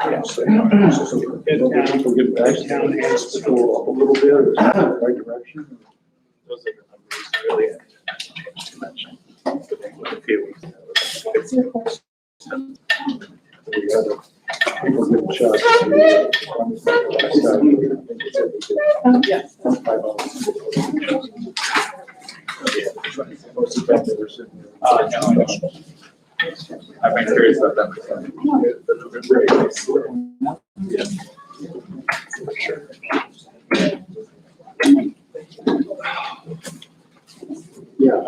People get back down and school up a little bit, right direction. Those are the numbers really. People get shots. Yes. I've been curious about that. Yeah.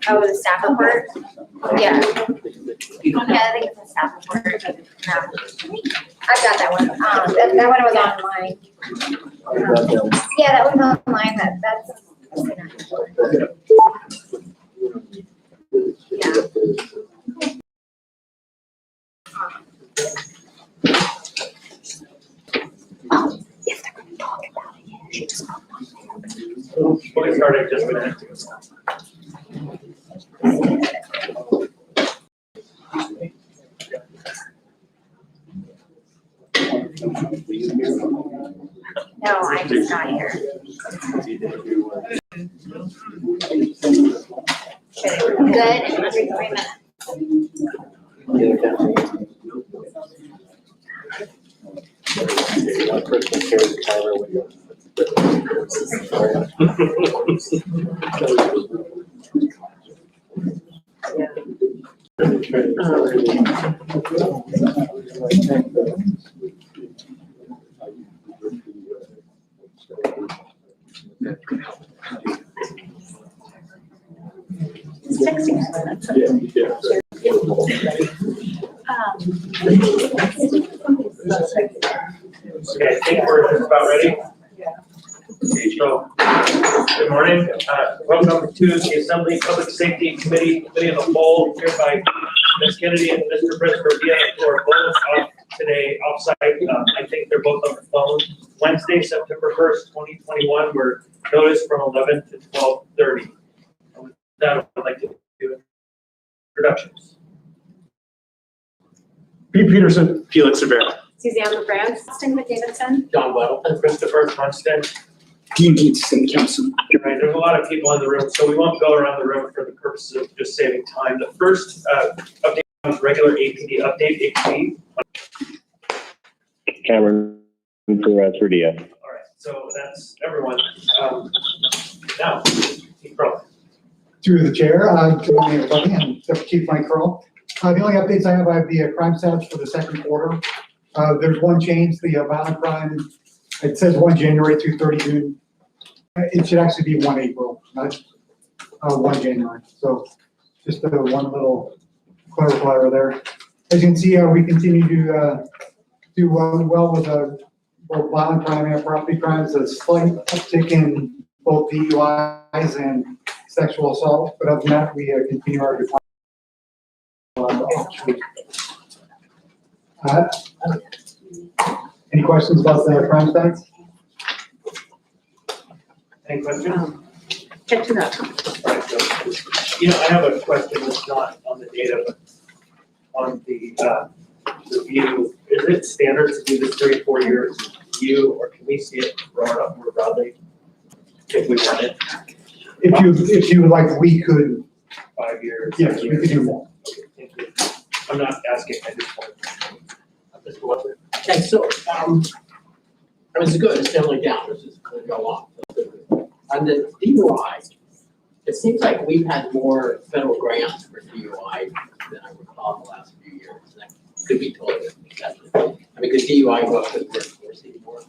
Oh, the staff report? Yeah. Yeah, I think it's a staff report. No. I've got that one. That one was online. Yeah, that one's online. That's. Yeah. If they're going to talk about it, you should just. We'll get started just with that. No, I just got here. Good, under 3 minutes. One person carries the timer with you. Okay, I think we're just about ready. So, good morning. Welcome to the Assembly Public Safety Committee of the Whole, here by Ms. Kennedy and Mr. Briscoe-Villa, who are both off today offsite. I think they're both on the phone. Wednesday, September 1st, 2021, we're noticed from 11 to 12:30. With that, I'd like to do introductions. Pete Peterson. Felix Rivera. Suzanne LaFrance. Austin McDavidson. John Weddle and Christopher Constant. Dean Gates, City Council. Right, there's a lot of people in the room, so we won't go around the room for the purposes of just saving time. The first update was regular APD update, APD. Cameron Perez-Rudia. All right, so that's everyone. Now, Chief Crow. Through the chair, good morning everybody, and Deputy Chief Mike Curl. The only updates I have the crime stats for the second quarter. There's one change, the violent crime, it says 1 January through 30 June. It should actually be 1 April, not 1 January. So just one little clarifier there. As you can see, we continue to do well with both violent crime and property crimes. A slight uptick in both DUIs and sexual assault, but other than that, we continue our decline. Any questions about the crime stats? Any questions? Check to that. All right, so, you know, I have a question that's not on the data, but on the view. Is it standard to do this 3 or 4 years view, or can we see it brought up more broadly if we want it? If you would like, we could. 5 years? Yes, we could do more. Okay, thank you. I'm not asking, I just want to. Okay, so, I mean, it's good, it's definitely down, this is gonna go on. On the DUI, it seems like we've had more federal grants for DUI than I recall in the last few years. That could be totally excessive. I mean, could DUI go up to we're seeing more?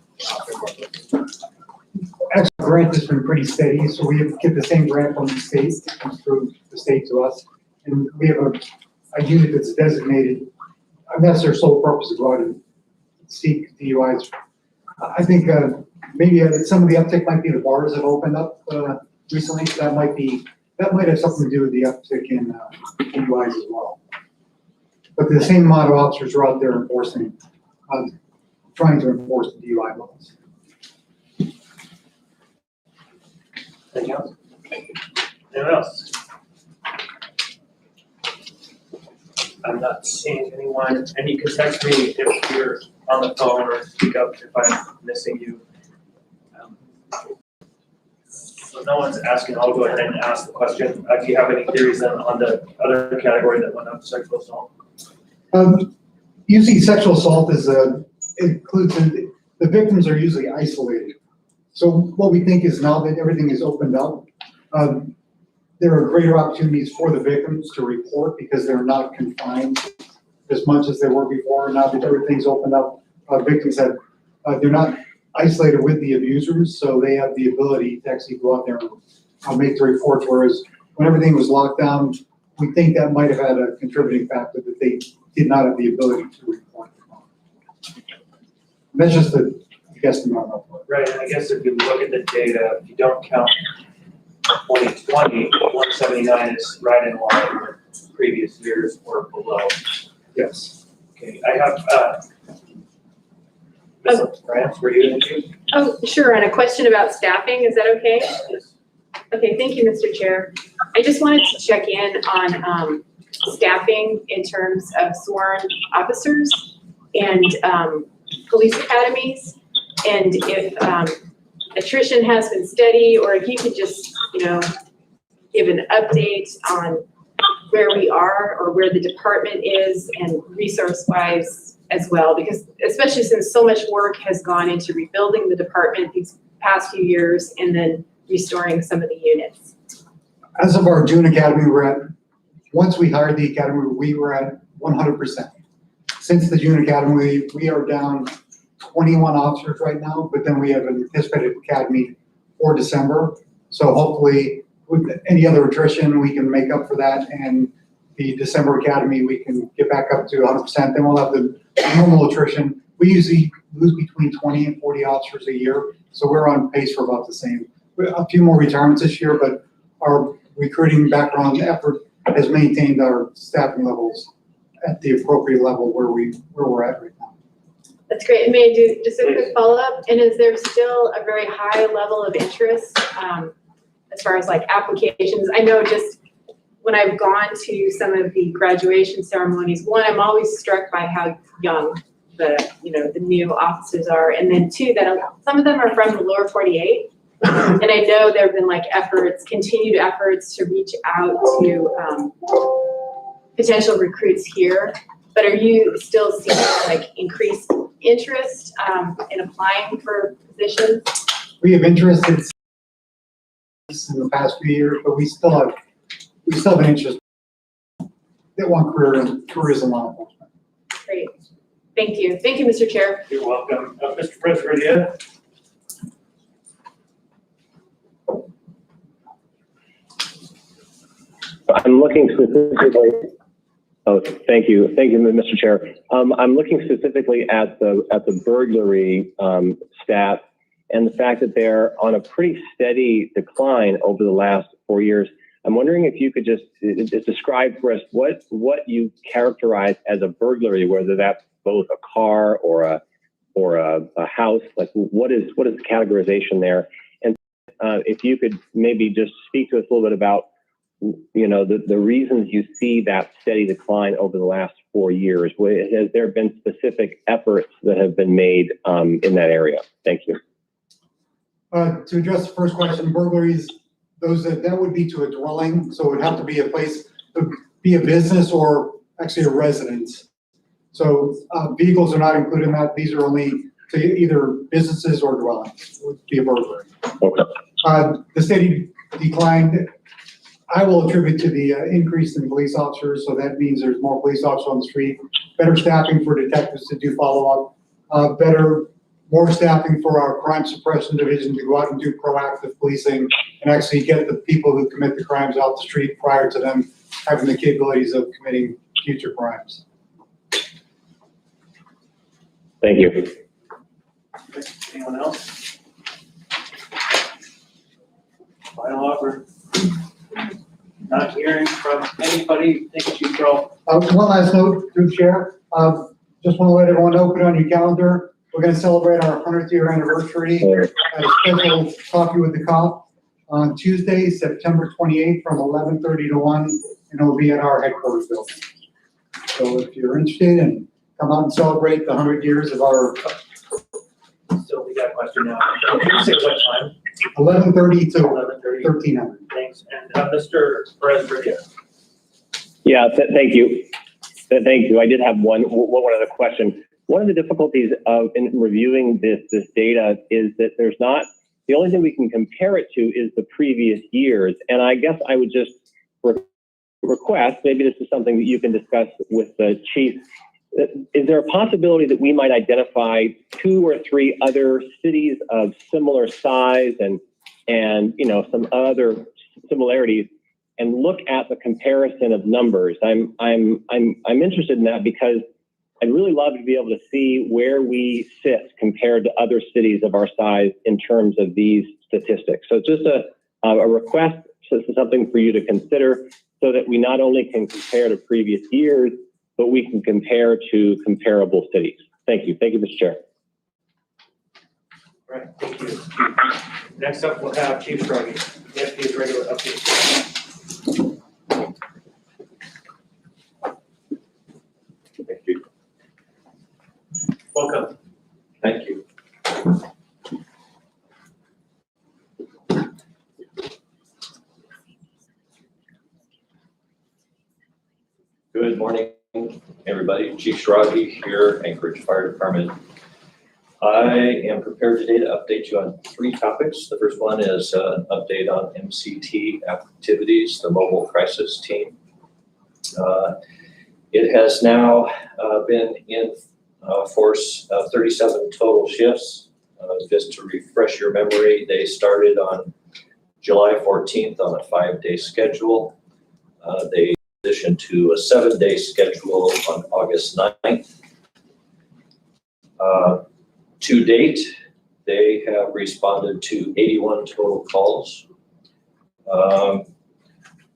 Actually, the grant has been pretty steady, so we get the same grant from the state, it comes through the state to us. And we have a unit that's designated, that's their sole purpose to go out and seek DUIs. I think maybe some of the uptick might be the bars have opened up recently, so that might be that might have something to do with the uptick in DUIs as well. But the same amount of officers are out there enforcing, trying to enforce the DUI laws. Anything else? Anyone else? I'm not seeing anyone, and you can text me if you're on the phone or speak up if I'm missing you. So no one's asking, I'll go ahead and ask the question. Do you have any theories then on the other category that went up, sexual assault? Usually sexual assault is includes, the victims are usually isolated. So what we think is now that everything is opened up, there are greater opportunities for the victims to report because they're not confined as much as they were before. Now that everything's opened up, victims have, they're not isolated with the abusers, so they have the ability to actually go out there and make the reports, whereas when everything was locked down, we think that might have had a contributing factor that they did not have the ability to report. That's just a guesstimate of it. Right, and I guess if you look at the data, if you don't count 2020, 179 is right in line with previous years or below. Yes. Okay, I have, Ms. Grant, were you into? Oh, sure, and a question about staffing, is that okay? Yes. Okay, thank you, Mr. Chair. I just wanted to check in on staffing in terms of sworn officers and police academies. And if attrition has been steady, or if you could just, give an update on where we are or where the department is and resource-wise as well, because especially since so much work has gone into rebuilding the department these past few years and then restoring some of the units. As of our June Academy, once we hired the Academy, we were at 100%. Since the June Academy, we are down 21 officers right now, but then we have an anticipated Academy for December. So hopefully with any other attrition, we can make up for that. And the December Academy, we can get back up to 100%. Then we'll have the normal attrition. We usually lose between 20 and 40 officers a year. So we're on pace for about the same. A few more retirements this year, but our recruiting background effort has maintained our staffing levels at the appropriate level where we're at right now. That's great. And may I do just a quick follow-up? And is there still a very high level of interest as far as like applications? I know just when I've gone to some of the graduation ceremonies, one, I'm always struck by how young the new officers are. And then two, that some of them are from the lower 48. And I know there have been like continued efforts to reach out to potential recruits here. But are you still seeing like increased interest in applying for positions? We have interest in the past few years, but we still have an interest that one careers in law enforcement. Great. Thank you. Thank you, Mr. Chair. You're welcome. Mr. President, I'm looking specifically. Oh, thank you, Mr. Chair. I'm looking specifically at the burglary stat and the fact that they're on a pretty steady decline over the last 4 years. I'm wondering if you could just describe for us what you characterize as a burglary, whether that's both a car or a house. Like what is the categorization there? And if you could maybe just speak to us a little bit about the reasons you see that steady decline over the last 4 years. Has there been specific efforts that have been made in that area? Thank you. To address the first question, burglaries, that would be to a dwelling, so it would have to be a place, be a business or actually a residence. So vehicles are not included in that. These are only to either businesses or dwellings. It would be a burglary. Okay. The steady decline, I will attribute to the increase in police officers. So that means there's more police officers on the street, better staffing for detectives to do follow-up, more staffing for our crime suppression division to go out and do proactive policing and actually get the people who commit the crimes off the street prior to them having the capabilities of committing future crimes. Thank you. anyone else? Final offer. Not hearing from anybody. Thank you, Chief Carl. One last note through the chair. Just want to let everyone know, put it on your calendar. We're going to celebrate our 100th year anniversary at a special coffee with the cop on Tuesday, September 28th from 11:30 to 1, and it'll be at our headquarters building. So if you're interested, and come out and celebrate the 100 years of our So we got a question now. Can you say what time? 11:30 to 11:30. 1300. Thanks. And Mr. Perez-Rivia. Yeah, thank you. Thank you. I did have one other question. One of the difficulties in reviewing this data is that there's not, the only thing we can compare it to is the previous years. And I guess I would just request, maybe this is something that you can discuss with the chief. Is there a possibility that we might identify 2 or 3 other cities of similar size and some other similarities, and look at the comparison of numbers? I'm interested in that because I'd really love to be able to see where we sit compared to other cities of our size in terms of these statistics. So just a request, so this is something for you to consider, so that we not only can compare to previous years, but we can compare to comparable cities. Thank you. Thank you, Mr. Chair. All right, thank you. Next up, we'll have Chief Struggy. The FDA's regular update. Thank you. Welcome. Thank you. Good morning, everybody. Chief Schrage here, Anchorage Fire Department. I am prepared today to update you on 3 topics. The first one is an update on MCT activities, the mobile crisis team. It has now been in force 37 total shifts. Just to refresh your memory, they started on July 14th on a 5-day schedule. They transitioned to a 7-day schedule on August 9th. To date, they have responded to 81 total calls.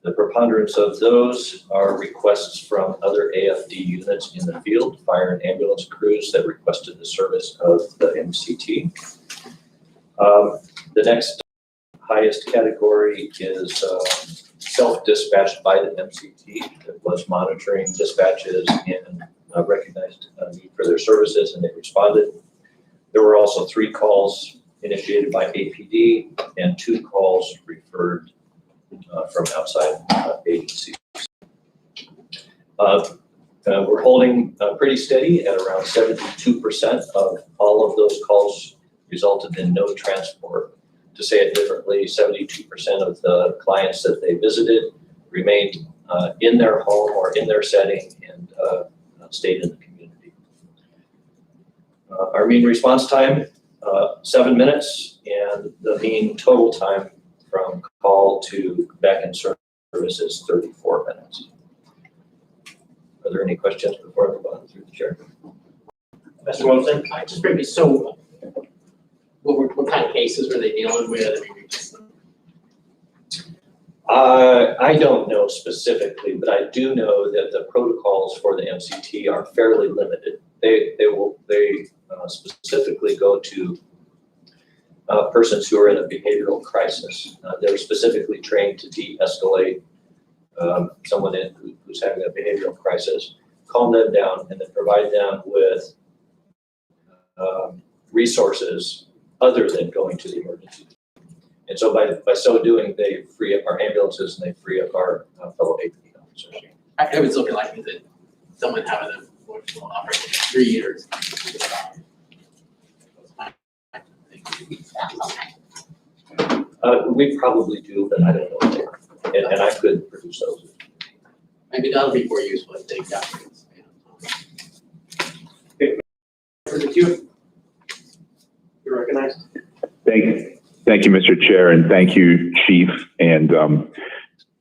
The preponderance of those are requests from other AFD units in the field, fire and ambulance crews that requested the service of the MCT. The next highest category is self-dispatched by the MCT that was monitoring dispatches and recognized a need for their services, and they responded. There were also 3 calls initiated by APD and 2 calls referred from outside agencies. We're holding pretty steady at around 72% of all of those calls resulted in no transport. To say it differently, 72% of the clients that they visited remained in their home or in their setting and stayed in the community. Our mean response time, 7 minutes, and the mean total time from call to back in service is 34 minutes. Are there any questions before I move on through the chair? Mr. Wilson? Just maybe, so what kind of cases were they dealing with? I mean, just, I don't know specifically, but I do know that the protocols for the MCT are fairly limited. They specifically go to persons who are in a behavioral crisis. They're specifically trained to de-escalate someone who's having a behavioral crisis, calm them down, and then provide them with resources other than going to the emergency. And so by so doing, they free up our ambulances and they free up our fellow APD officers. I would still be like, is it someone having a emotional operation for 3 years? We probably do, but I don't know what they are. And I could produce those. Maybe that'll be more useful if they got it. Thank you. You're recognized. Thank you, Mr. Chair, and thank you, Chief. And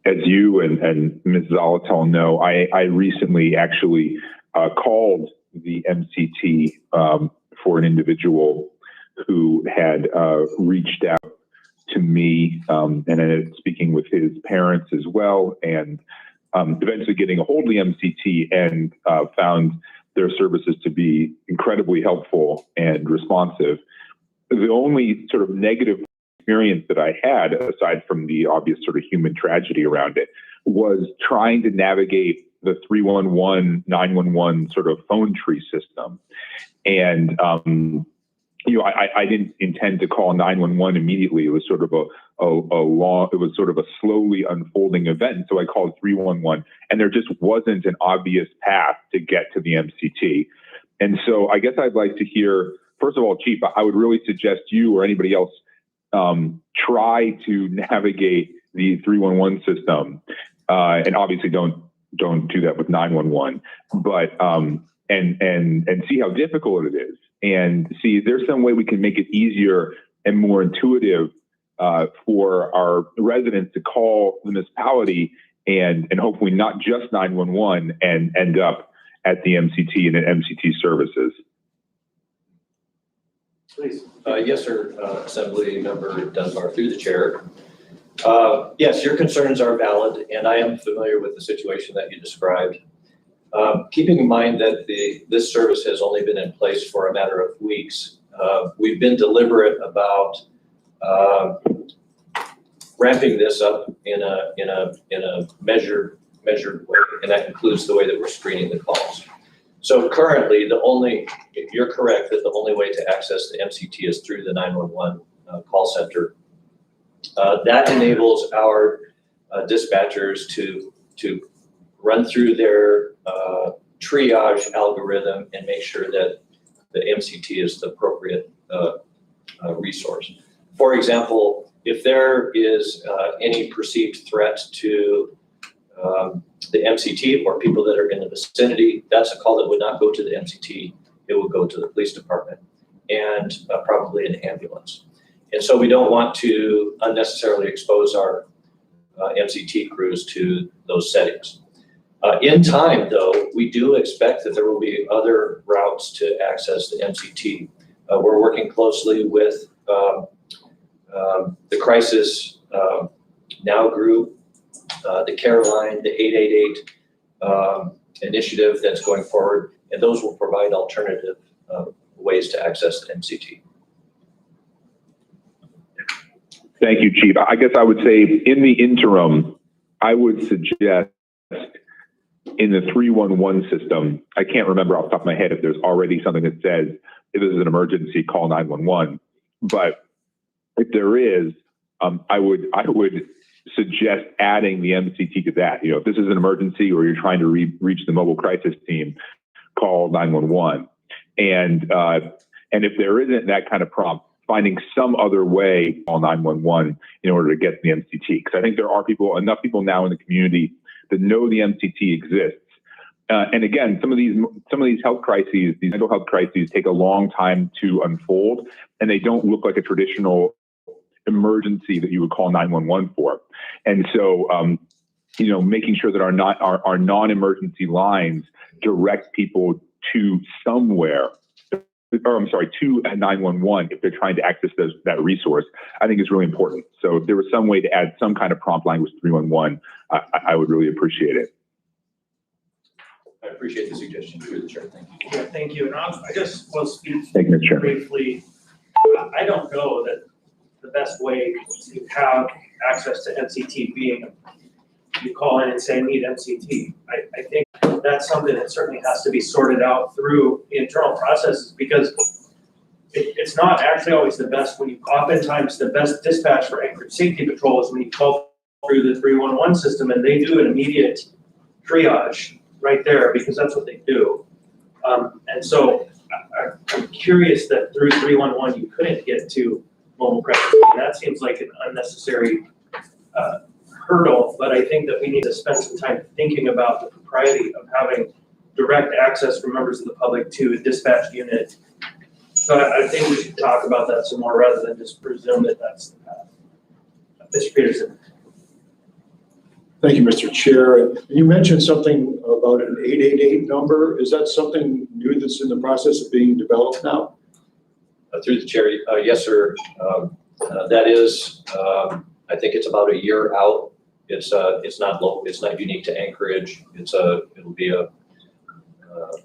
as you and Ms. Zolotel know, I recently actually called the MCT for an individual who had reached out to me, and then speaking with his parents as well, and eventually getting a hold of the MCT and found their services to be incredibly helpful and responsive. The only sort of negative experience that I had, aside from the obvious sort of human tragedy around it, was trying to navigate the 311, 911 sort of phone tree system. And, I didn't intend to call 911 immediately. It was sort of it was sort of a slowly unfolding event. And so I called 311, and there just wasn't an obvious path to get to the MCT. And so I guess I'd like to hear, first of all, Chief, I would really suggest you or anybody else try to navigate the 311 system. And obviously don't do that with 911, but, and see how difficult it is, and see if there's some way we can make it easier and more intuitive for our residents to call the municipality and hopefully not just 911 and end up at the MCT and at MCT services. Please. Yes, sir, Assembly Member Dunbar, through the chair. Yes, your concerns are valid, and I am familiar with the situation that you described. Keeping in mind that this service has only been in place for a matter of weeks, we've been deliberate about ramping this up in a measured way, and that includes the way that we're screening the calls. So currently, you're correct that the only way to access the MCT is through the 911 call center. That enables our dispatchers to run through their triage algorithm and make sure that the MCT is the appropriate resource. For example, if there is any perceived threat to the MCT or people that are in the vicinity, that's a call that would not go to the MCT. It would go to the police department and probably an ambulance. And so we don't want to unnecessarily expose our MCT crews to those settings. In time, though, we do expect that there will be other routes to access the MCT. We're working closely with the Crisis Now group, the Caroline, the 888 initiative that's going forward, and those will provide alternative ways to access the MCT. Thank you, Chief. I guess I would say in the interim, I would suggest in the 311 system, I can't remember off the top of my head if there's already something that says, if this is an emergency, call 911. But if there is, I would suggest adding the MCT to that. If this is an emergency or you're trying to reach the mobile crisis team, call 911. And if there isn't that kind of prompt, finding some other way to call 911 in order to get to the MCT. Because I think there are enough people now in the community that know the MCT exists. And again, some of these health crises, these mental health crises, take a long time to unfold, and they don't look like a traditional emergency that you would call 911 for. And so, making sure that our non-emergency lines direct people to somewhere, to 911 if they're trying to access that resource, I think is really important. So if there was some way to add some kind of prompt language to 311, I would really appreciate it. I appreciate the suggestion through the chair. Thank you. Yeah, thank you. And I just will speak Thank you, Mr. Chair. briefly. I don't know that the best way to have access to MCT being you call in and say, I need MCT. I think that's something that certainly has to be sorted out through internal processes, because it's not actually always the best oftentimes the best dispatch for Anchorage Safety Patrol is when you call through the 311 system and they do an immediate triage right there, because that's what they do. And so I'm curious that through 311 you couldn't get to mobile crisis. That seems like an unnecessary hurdle, but I think that we need to spend some time thinking about the propriety of having direct access for members of the public to a dispatch unit. So I think we should talk about that some more rather than just presume that that's the path. Mr. Peterson. Thank you, Mr. Chair. You mentioned something about an 888 number. Is that something new that's in the process of being developed now? Through the chair, yes, sir. That is, I think it's about a year out. It's not local, it's not unique to Anchorage. It'll be a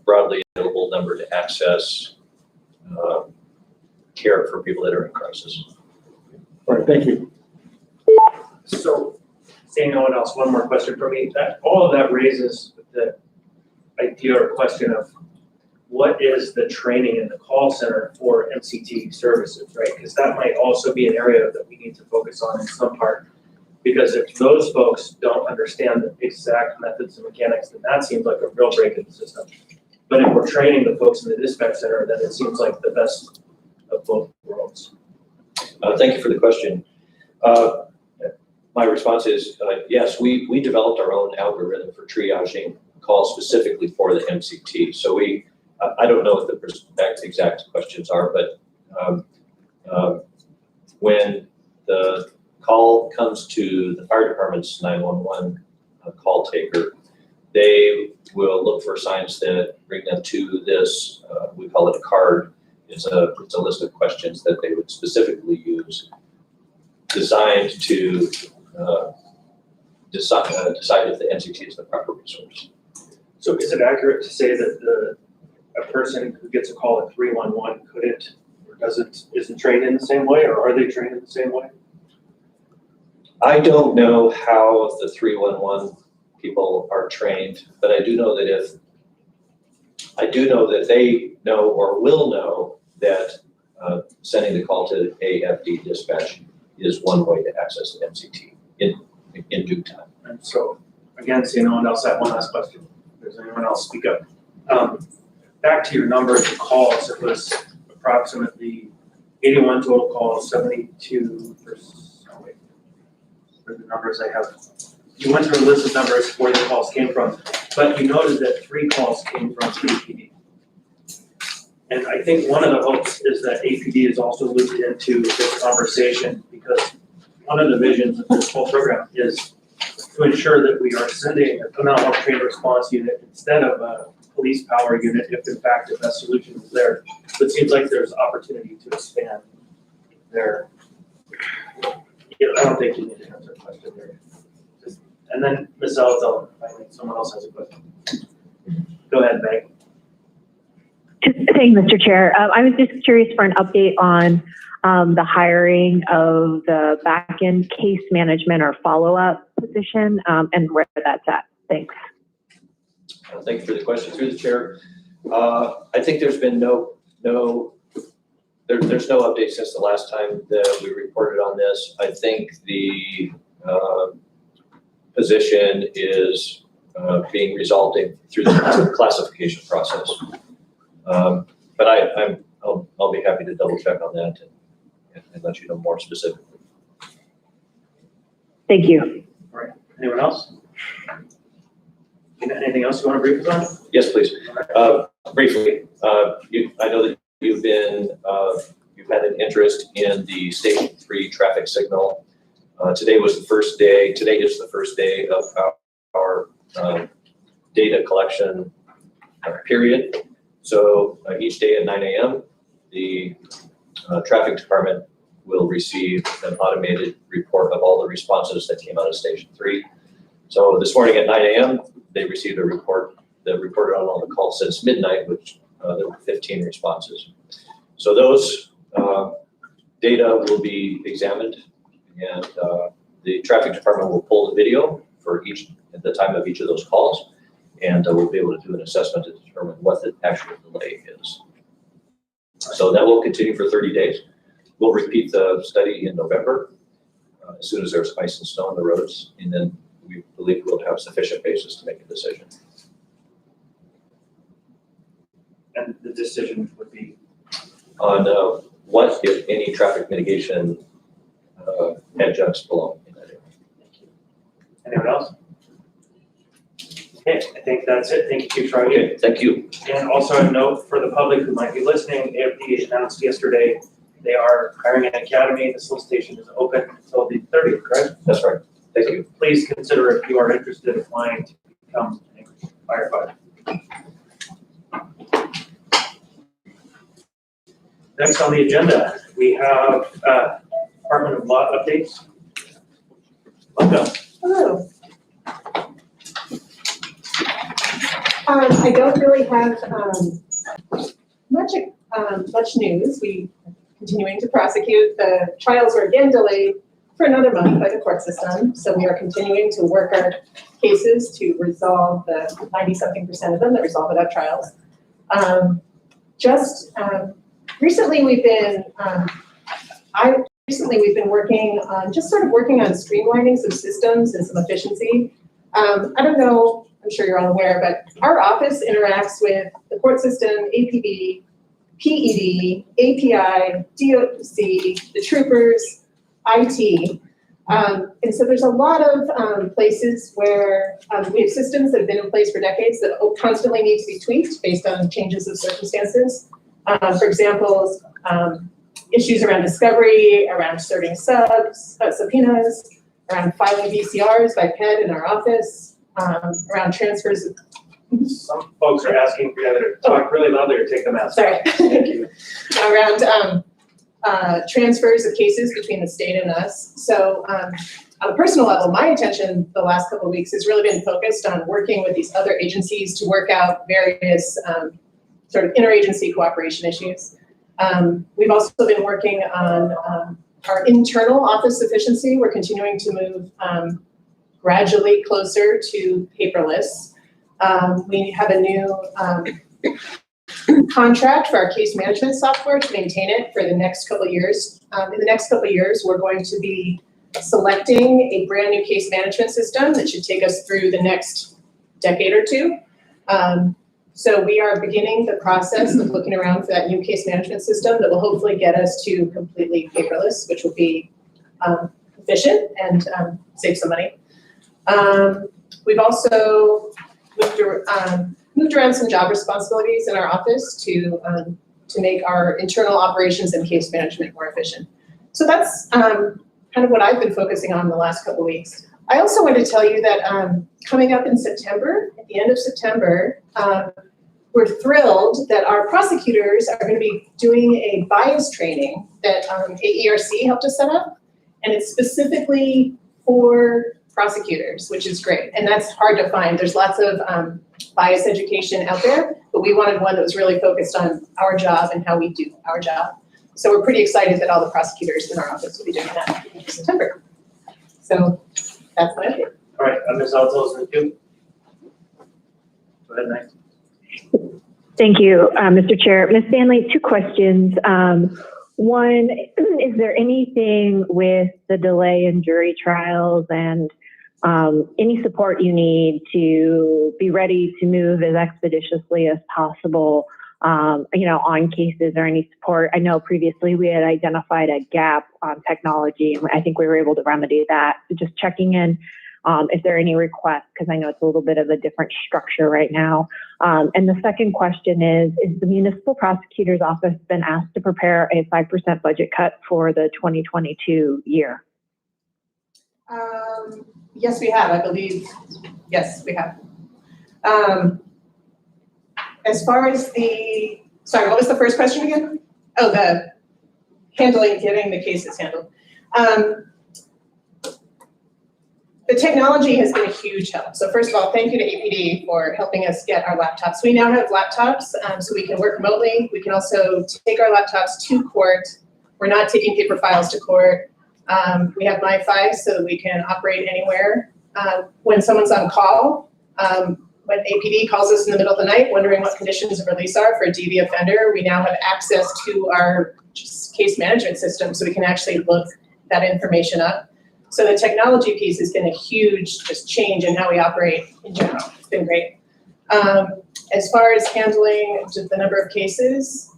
broadly available number to access care for people that are in crisis. All right, thank you. So, seeing no one else, one more question for me. All of that raises the idea or question of what is the training in the call center for MCT services, right? Because that might also be an area that we need to focus on in some part. Because if those folks don't understand the exact methods and mechanics, then that seems like a real break in the system. But if we're training the folks in the dispatch center, then it seems like the best of both worlds. Thank you for the question. My response is yes, we developed our own algorithm for triaging calls specifically for the MCT. So I don't know what the exact questions are, but when the call comes to the fire department's 911 call taker, they will look for signs that bring them to this, we call it a card. It's a list of questions that they would specifically use, designed to decide if the MCT is the proper resource. So is it accurate to say that a person who gets a call at 311 couldn't or isn't trained in the same way, or are they trained in the same way? I don't know how the 311 people are trained, but I do know that they know or will know that sending the call to AFD dispatch is one way to access the MCT in due time. And so, again, seeing no one else, I have one last question. If there's anyone else, speak up. Back to your numbers of calls, it was approximately 81 total calls, 72%. Oh, wait, for the numbers I have. You went through a list of numbers where the calls came from, but you noted that 3 calls came from APD. And I think one of the hopes is that APD is also looped into this conversation, because one of the visions of this whole program is to ensure that we are sending a mental health trained response unit instead of a police power unit if in fact the best solution is there. So it seems like there's opportunity to expand there. I don't think you need to answer a question there. And then Ms. Alatel, finally, someone else has a question. Go ahead, Meg. Thank you, Mr. Chair. I was just curious for an update on the hiring of the back-end case management or follow-up position and where that's at. Thanks. Thank you for the question through the chair. I think there's been there's no update since the last time that we reported on this. I think the position is being resolved through the classification process. But I'll be happy to double check on that and let you know more specifically. Thank you. All right. Anyone else? Anything else you want to brief us on? Yes, please. Briefly, I know that you've had an interest in the Station 3 traffic signal. Today is the first day of our data collection period. So each day at 9 a.m., the traffic department will receive an automated report of all the responses that came out of Station 3. So this morning at 9 a.m., they received a report that reported on all the calls since midnight, which there were 15 responses. So those data will be examined, and the traffic department will pull the video for at the time of each of those calls, and we'll be able to do an assessment to determine what the actual delay is. So that will continue for 30 days. We'll repeat the study in November as soon as there's ice and snow on the roads, and then we believe we'll have sufficient basis to make a decision. And the decision would be? On what, if any, traffic mitigation adjuncts belong in that area. Thank you. Anyone else? Okay, I think that's it. Thank you, Chief Shroud. Okay, thank you. And also a note for the public who might be listening, AFD announced yesterday they are hiring an academy. The solicitation is open until the 30th, correct? That's right. Thank you. Please consider if you are interested in applying to become a firefighter. Next on the agenda, we have Department of Law updates. Welcome. Hello. I don't really have much news. We are continuing to prosecute. The trials were again delayed for another month by the court system. So we are continuing to work our cases to resolve the 90-something% of them that resolve without trials. Recently we've been working on streamlining some systems and some efficiency. I don't know, I'm sure you're all aware, but our office interacts with the court system, APD, PED, API, DOC, the troopers, IT. And so there's a lot of places where we have systems that have been in place for decades that constantly need to be tweaked based on changes of circumstances. For example, issues around discovery, around serving subpoenas, around filing VCRs by PED in our office, around transfers. Some folks are asking for you to talk really loudly or take them out. Sorry. Thank you. Around transfers of cases between the state and us. So on a personal level, my attention the last couple of weeks has really been focused on working with these other agencies to work out various sort of interagency cooperation issues. We've also been working on our internal office efficiency. We're continuing to move gradually closer to paperless. We have a new contract for our case management software to maintain it for the next couple of years. In the next couple of years, we're going to be selecting a brand new case management system that should take us through the next decade or two. So we are beginning the process of looking around for that new case management system that will hopefully get us to completely paperless, which will be efficient and save some money. We've also moved around some job responsibilities in our office to make our internal operations and case management more efficient. So that's kind of what I've been focusing on the last couple of weeks. I also want to tell you that coming up in September, at the end of September, we're thrilled that our prosecutors are going to be doing a bias training that AERC helped us set up, and it's specifically for prosecutors, which is great, and that's hard to find. There's lots of bias education out there, but we wanted one that was really focused on our job and how we do our job. So we're pretty excited that all the prosecutors in our office will be doing that in September. So that's my update. All right, Ms. Altos, with you. Go ahead, next. Thank you, Mr. Chair. Ms. Stanley, two questions. One, is there anything with the delay in jury trials and any support you need to be ready to move as expeditiously as possible, on cases, or any support? I know previously we had identified a gap on technology, and I think we were able to remedy that. So just checking in, if there are any requests, because I know it's a little bit of a different structure right now. And the second question is the Municipal Prosecutor's Office been asked to prepare a 5% budget cut for the 2022 year? Yes, we have, I believe. Yes, we have. As far as sorry, what was the first question again? Oh, the getting the cases handled. The technology has been a huge help. So first of all, thank you to APD for helping us get our laptops. We now have laptops, so we can work remotely. We can also take our laptops to court. We're not taking paper files to court. We have MiFi so that we can operate anywhere. When someone's on call, when APD calls us in the middle of the night wondering what conditions of release are for a DV offender, we now have access to our case management system so we can actually look that information up. So the technology piece has been a huge just change in how we operate in general. It's been great. As far as handling just the number of cases,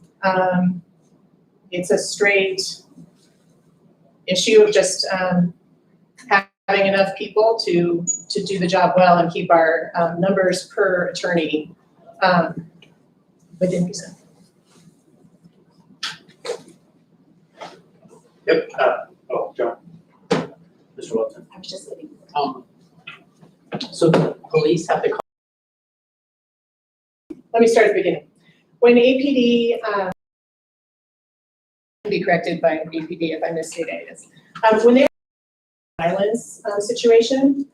it's a straight issue of just having enough people to do the job well and keep our numbers per attorney within reason. Yep. John. Mr. Wilson. I was just kidding. So the police have to call. Let me start at the beginning. When APD, be corrected by APD if I misstate this. When they violence situation,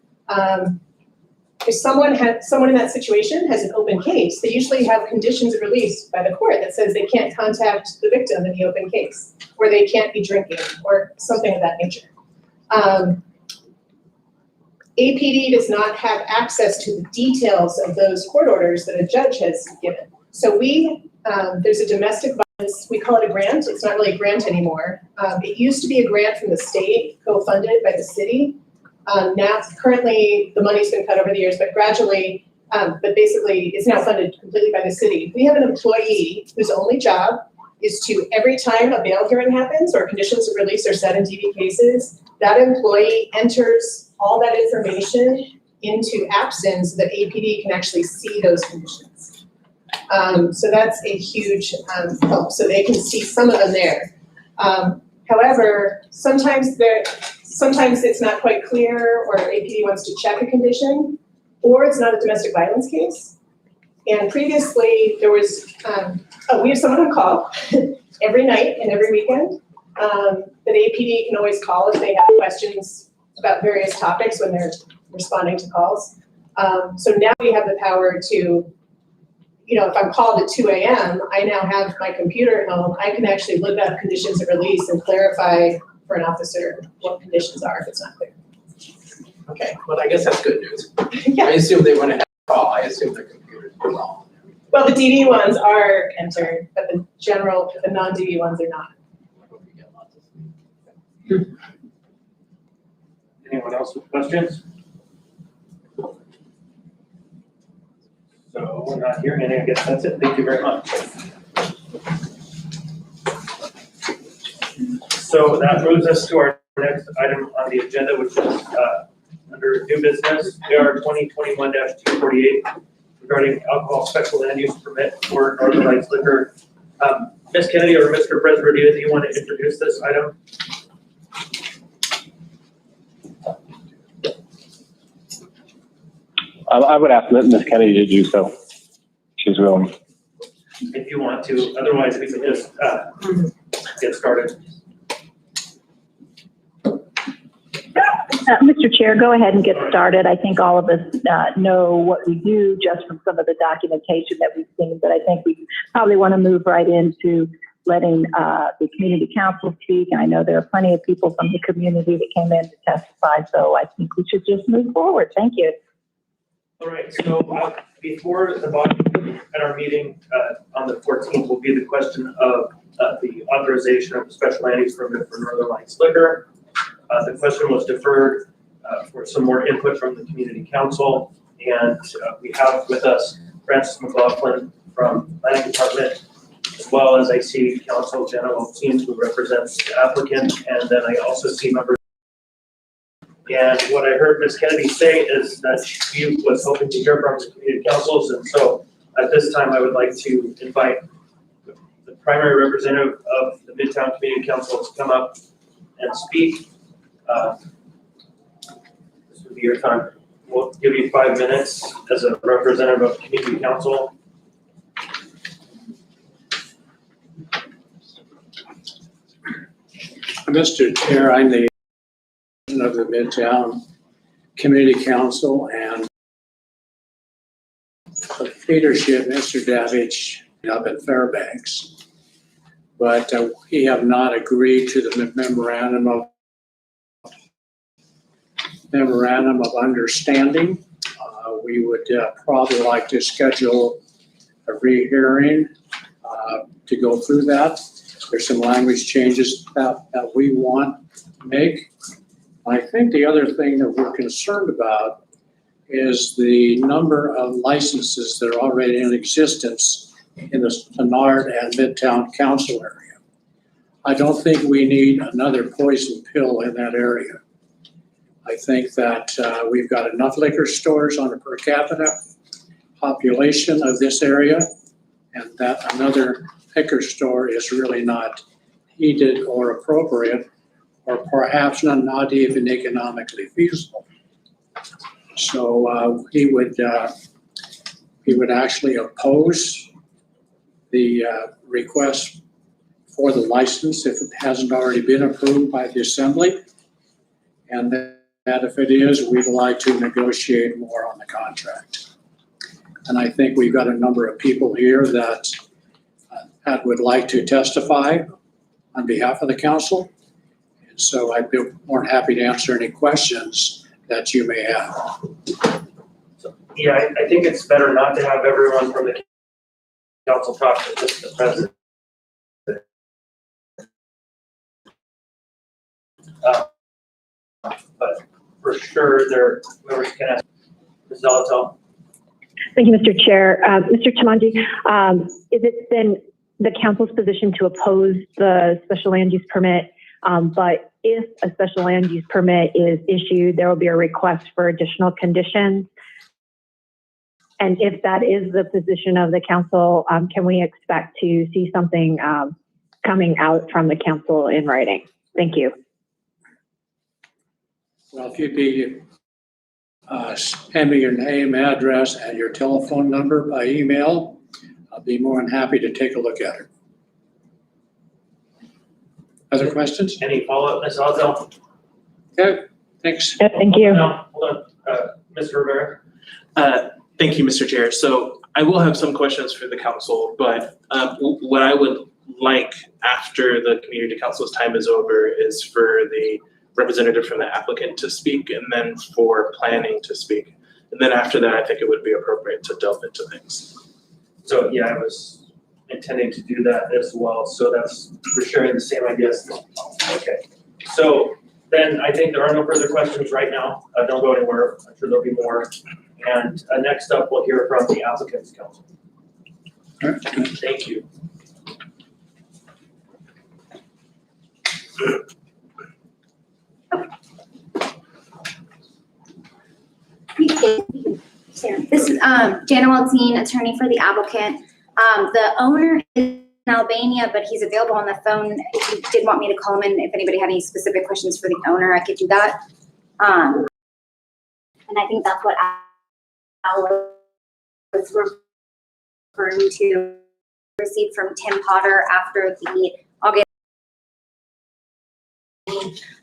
if someone in that situation has an open case, they usually have conditions released by the court that says they can't contact the victim in the open case, or they can't be drinking, or something of that nature. APD does not have access to the details of those court orders that a judge has given. So there's a domestic violence, we call it a grant, it's not really a grant anymore. It used to be a grant from the state, co-funded by the city. Now, currently, the money's been cut over the years, but gradually, but basically, it's now funded completely by the city. We have an employee whose only job is to, every time a bail hearing happens or conditions of release are set in DV cases, that employee enters all that information into Absence so that APD can actually see those conditions. So that's a huge help. So they can see some of them there. However, sometimes it's not quite clear, or APD wants to check a condition, or it's not a domestic violence case. And previously, there was, we have someone on call every night and every weekend. That APD can always call if they have questions about various topics when they're responding to calls. So now we have the power to, if I'm called at 2 a.m., I now have my computer at home. I can actually look up conditions of release and clarify for an officer what conditions are if it's not clear. Okay, well, I guess that's good news. Yeah. I assume they want to have a call. I assume their computers are on. Well, the DD ones are entered, but the non-DD ones are not. Anyone else with questions? So we're not hearing any, I guess that's it. Thank you very much. So that moves us to our next item on the agenda, which is under new business, AR 2021-248, regarding alcohol special land use permit for Northern Lights Liquor. Ms. Kennedy or Mr. President, do you want to introduce this item? I would ask Ms. Kennedy to do so. She's willing. If you want to, otherwise we can just get started. Mr. Chair, go ahead and get started. I think all of us know what we do just from some of the documentation that we've seen, but I think we probably want to move right into letting the community council speak. And I know there are plenty of people from the community that came in to testify, so I think we should just move forward. Thank you. All right, so before the body at our meeting on the 14th will be the question of the authorization of the special land use permit for Northern Lights Liquor. The question was deferred for some more input from the community council, and we have with us Francis McLaughlin from Planning Department, as well as I see Council General Team, who represents the applicant, and then I also see members. And what I heard Ms. Kennedy say is that she was hoping to hear from the community councils, and so at this time I would like to invite the primary representative of the Midtown Community Council to come up and speak. This would be your time. We'll give you 5 minutes as a representative of community council. Mr. Chair, I'm the of the Midtown Community Council, and the leadership, Mr. Davidge, up at Fairbanks. But we have not agreed to the memorandum of understanding. We would probably like to schedule a rehearing to go through that. There's some language changes that we want to make. I think the other thing that we're concerned about is the number of licenses that are already in existence in the Menard and Midtown Council area. I don't think we need another poison pill in that area. I think that we've got enough liquor stores on a per capita population of this area, and that another liquor store is really not needed or appropriate, or perhaps not even economically feasible. So he would actually oppose the request for the license if it hasn't already been approved by the assembly. And that if it is, we'd like to negotiate more on the contract. And I think we've got a number of people here that would like to testify on behalf of the council. And so I'd be more than happy to answer any questions that you may have. Yeah, I think it's better not to have everyone from the council talk to just the president. But for sure, whoever can ask, Ms. Zalatel. Thank you, Mr. Chair. Mr. Tamanji, is it then the council's position to oppose the special land use permit? But if a special land use permit is issued, there will be a request for additional conditions. And if that is the position of the council, can we expect to see something coming out from the council in writing? Thank you. Well, if you'd be send me your name, address, and your telephone number by email, I'll be more than happy to take a look at it. Other questions? Any follow-up, Ms. Zalatel? Okay, thanks. Yeah, thank you. No, hold on, Mr. Rivera. Thank you, Mr. Chair. So I will have some questions for the council, but what I would like after the community council's time is over is for the representative from the applicant to speak and then for planning to speak. And then after that, I think it would be appropriate to delve into things. So yeah, I was intending to do that as well. So that's, we're sharing the same ideas. Okay. So then I think there are no further questions right now. Don't go anywhere. I'm sure there'll be more. And next up, we'll hear from the Applicants Council. Thank you. This is Jana Waltzine, attorney for the applicant. The owner is in Albania, but he's available on the phone. If you did want me to call him in, if anybody had any specific questions for the owner, I could do that. And I think that's what Al was referring to, received from Tim Potter after the August.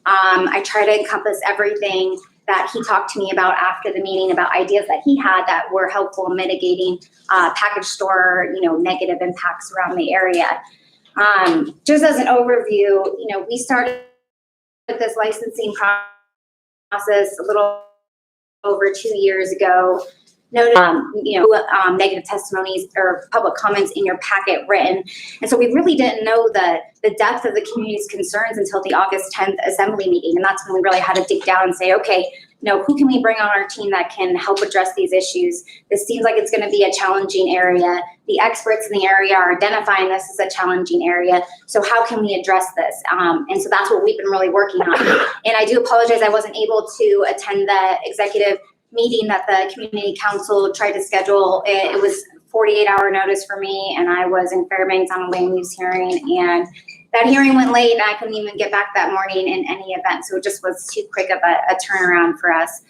I try to encompass everything that he talked to me about after the meeting, about ideas that he had that were helpful in mitigating package store, negative impacts around the area. Just as an overview, we started this licensing process a little over 2 years ago. Noted, negative testimonies or public comments in your packet written. And so we really didn't know the depth of the community's concerns until the August 10th assembly meeting. And that's when we really had to dig down and say, okay, who can we bring on our team that can help address these issues? This seems like it's going to be a challenging area. The experts in the area are identifying this as a challenging area. So how can we address this? And so that's what we've been really working on. And I do apologize, I wasn't able to attend the executive meeting that the community council tried to schedule. It was 48-hour notice for me, and I was in Fairbanks on a land use hearing, and that hearing went late, and I couldn't even get back that morning in any event. So it just was too quick of a turnaround for us.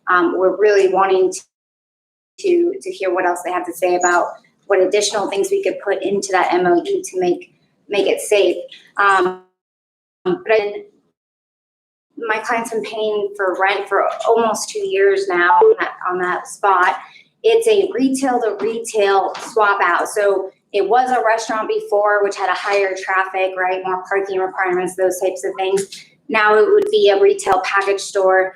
We're really wanting to hear what else they have to say about what additional things we could put into that MOU to make it safe. But my client's been paying for rent for almost 2 years now on that spot. It's a retail to retail swap out. So it was a restaurant before, which had a higher traffic, right? More parking requirements, those types of things. Now it would be a retail package store,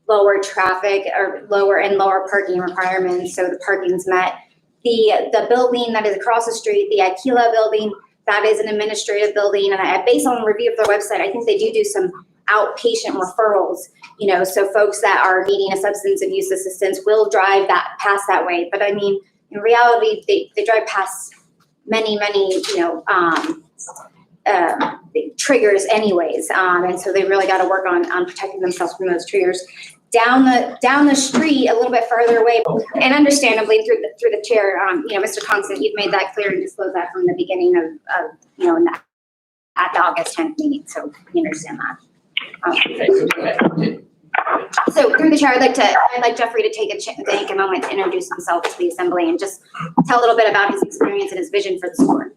lower traffic or lower parking requirements. So the parking's met. The building that is across the street, the Aquila building, that is an administrative building, and based on review of their website, I think they do some outpatient referrals, so folks that are needing a substance abuse assistance will drive past that way. But I mean, in reality, they drive past many, triggers anyways. And so they really got to work on protecting themselves from those triggers. Down the street, a little bit further away, and understandably through the chair, Mr. Constant, you've made that clear and disclosed that from the beginning of at the August 10th meeting, so we understand that. So through the chair, I'd like Jeffrey to take a moment to introduce himself to the assembly and just tell a little bit about his experience and his vision for the sport.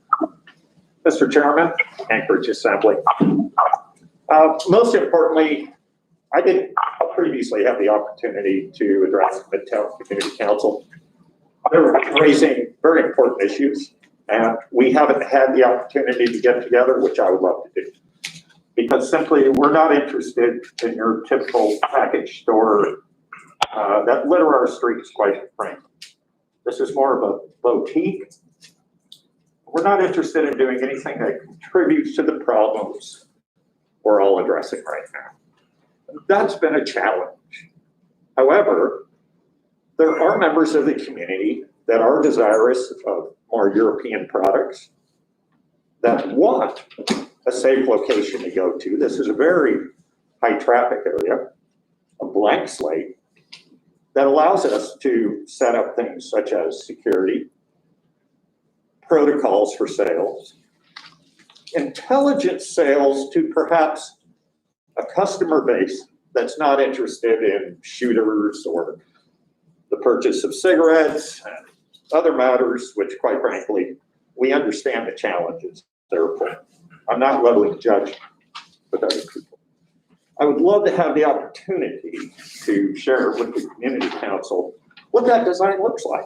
Mr. Chairman, Anchorage Assembly. Most importantly, I didn't previously have the opportunity to address the Midtown Community Council. They're raising very important issues, and we haven't had the opportunity to get together, which I would love to do. Because simply, we're not interested in your typical package store that litter our streets, quite frankly. This is more of a boutique. We're not interested in doing anything that contributes to the problems we're all addressing right now. That's been a challenge. However, there are members of the community that are desirous of more European products, that want a safe location to go to. This is a very high traffic area, a blank slate, that allows us to set up things such as security, protocols for sales, intelligent sales to perhaps a customer base that's not interested in shooters or the purchase of cigarettes and other matters, which quite frankly, we understand the challenges therefore. I'm not leveling judgment with other people. I would love to have the opportunity to share with the community council what that design looks like,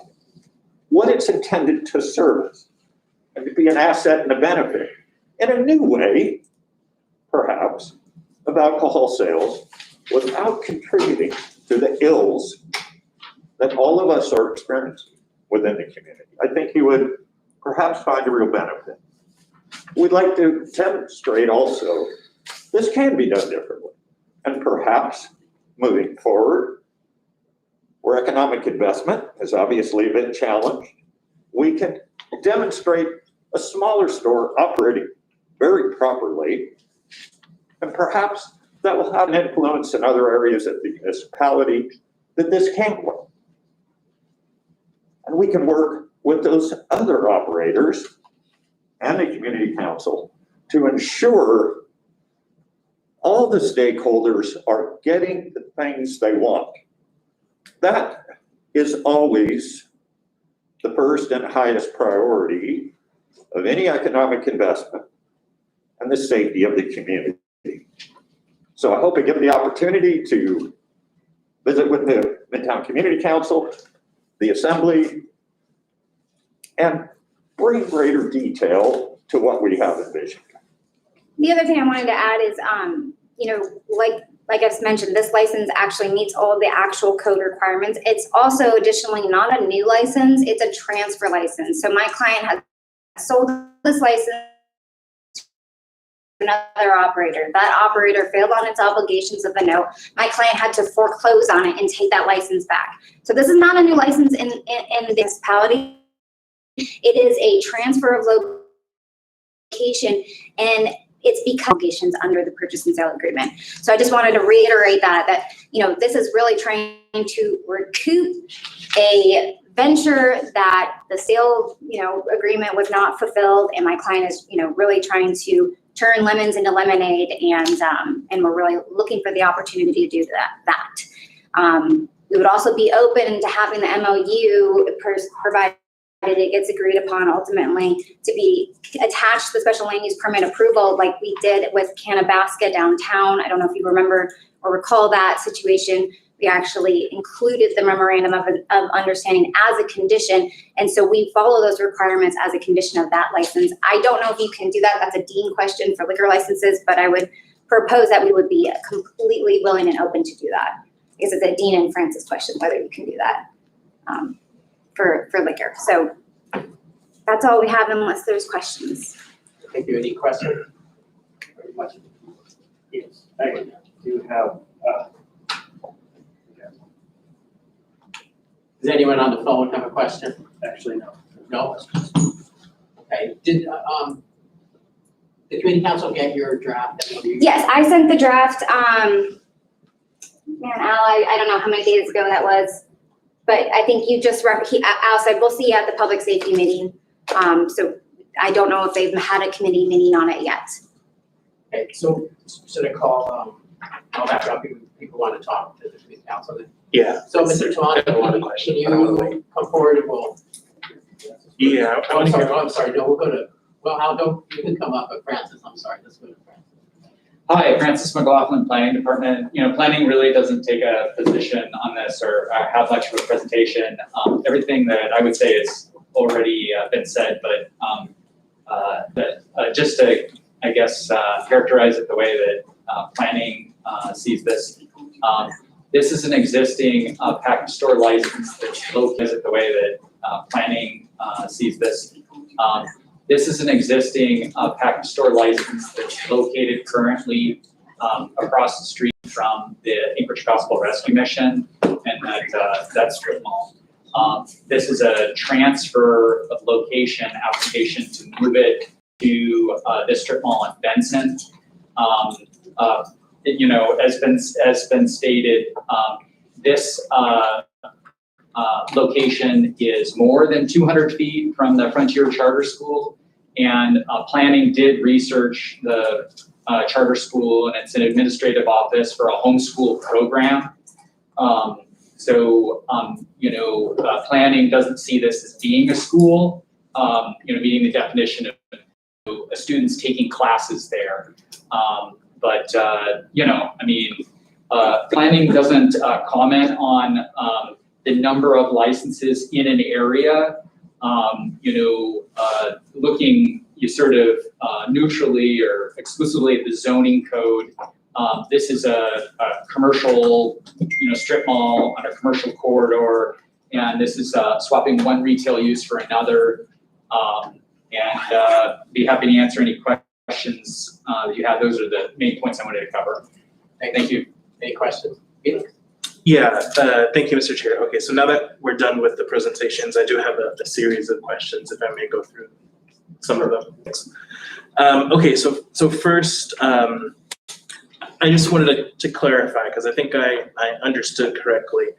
what it's intended to service, and to be an asset and a benefit in a new way, perhaps, of alcohol sales without contributing to the ills that all of us are experiencing within the community. I think you would perhaps find a real benefit. We'd like to demonstrate also this can be done differently. And perhaps moving forward, where economic investment has obviously been challenged, we can demonstrate a smaller store operating very properly, and perhaps that will have an influence in other areas of the municipality that this can work. And we can work with those other operators and the community council to ensure all the stakeholders are getting the things they want. That is always the first and highest priority of any economic investment and the safety of the community. So I hope I get the opportunity to visit with the Midtown Community Council, the Assembly, and bring greater detail to what we have envisioned. The other thing I wanted to add is, like I mentioned, this license actually meets all the actual code requirements. It's also additionally not a new license, it's a transfer license. So my client has sold this license to another operator. That operator failed on its obligations of the note. My client had to foreclose on it and take that license back. So this is not a new license in the municipality. It is a transfer of location, and it's because obligations under the purchase and sale agreement. So I just wanted to reiterate that this is really trying to recoup a venture that the sale, agreement was not fulfilled, and my client is, really trying to turn lemons into lemonade, and we're really looking for the opportunity to do that. We would also be open to having the MOU provided it gets agreed upon ultimately to be attached to the special land use permit approval like we did with Canabasca downtown. I don't know if you remember or recall that situation. We actually included the memorandum of understanding as a condition. And so we follow those requirements as a condition of that license. I don't know if you can do that. That's a dean question for liquor licenses, but I would propose that we would be completely willing and open to do that. Because it's a Dean and Francis question, whether you can do that. For liquor. So that's all we have unless there's questions. Thank you. Any questions? Yes, I do have. Does anyone on the phone have a question? Actually, no. No? Okay, did the community council get your draft? Yes, I sent the draft, man, Al, I don't know how many days ago that was. But I think you just, Al said, we'll see you at the public safety meeting. So I don't know if they've had a committee meeting on it yet. Okay, so should I call, I'll back up, people want to talk to the community council. Yeah. So Mr. Toronto, can you come forward and we'll. Yeah. I'm sorry, no, we'll go Well, I'll go, you can come up, but Francis, I'm sorry, let's go to Francis. Hi, Francis McLaughlin, Planning Department. Planning really doesn't take a position on this or have much of a presentation. Everything that I would say has already been said, but just to, I guess, characterize it the way that planning sees this. This is an existing package store license that's located the way that planning sees this. This is an existing package store license that's located currently across the street from the Anchorage Gospel Rescue Mission, and that's strip mall. This is a transfer of location application to move it to this strip mall in Benson. As been stated, this location is more than 200 feet from the Frontier Charter School, and planning did research the charter school, and it's an administrative office for a homeschool program. Planning doesn't see this as being a school, meeting the definition of students taking classes there. Planning doesn't comment on the number of licenses in an area. Looking neutrally or exclusively at the zoning code. This is a commercial, strip mall on a commercial corridor, and this is swapping one retail use for another. Be happy to answer any questions that you have. Those are the main points I wanted to cover. Thank you. Any questions? Felix? Yeah, thank you, Mr. Chair. Okay, so now that we're done with the presentations, I do have a series of questions, if I may go through some of them. Okay, so first, I just wanted to clarify, because I think I understood correctly.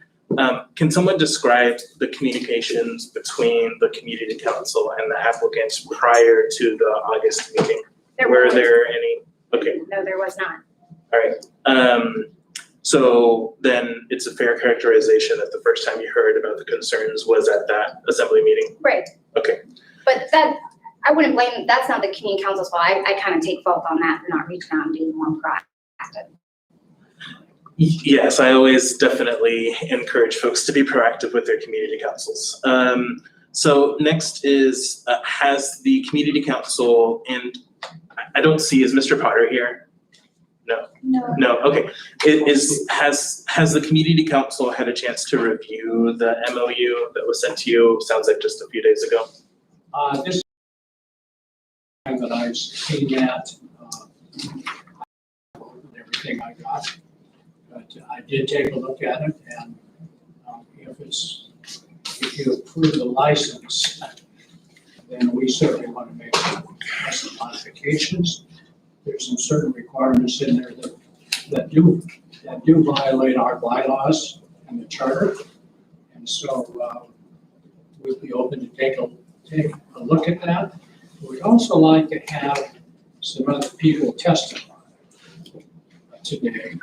Can someone describe the communications between the community council and the applicants prior to the August meeting? Were there any? Okay. No, there was not. All right. So then it's a fair characterization that the first time you heard about the concerns was at that assembly meeting? Right. Okay. But that, I wouldn't blame, that's not the community council's fault. I kind of take fault on that for not reaching out and being more proactive. Yes, I always definitely encourage folks to be proactive with their community councils. So next is, has the community council, and I don't see, is Mr. Potter here? No. No, okay. Has the community council had a chance to review the MOU that was sent to you, sounds like just a few days ago? This time that I've seen that, everything I got, but I did take a look at it, and if you approve the license, then we certainly want to make some modifications. There's some certain requirements in there that do violate our bylaws and the charter, and so we'd be open to take a look at that. We'd also like to have some other people testify today,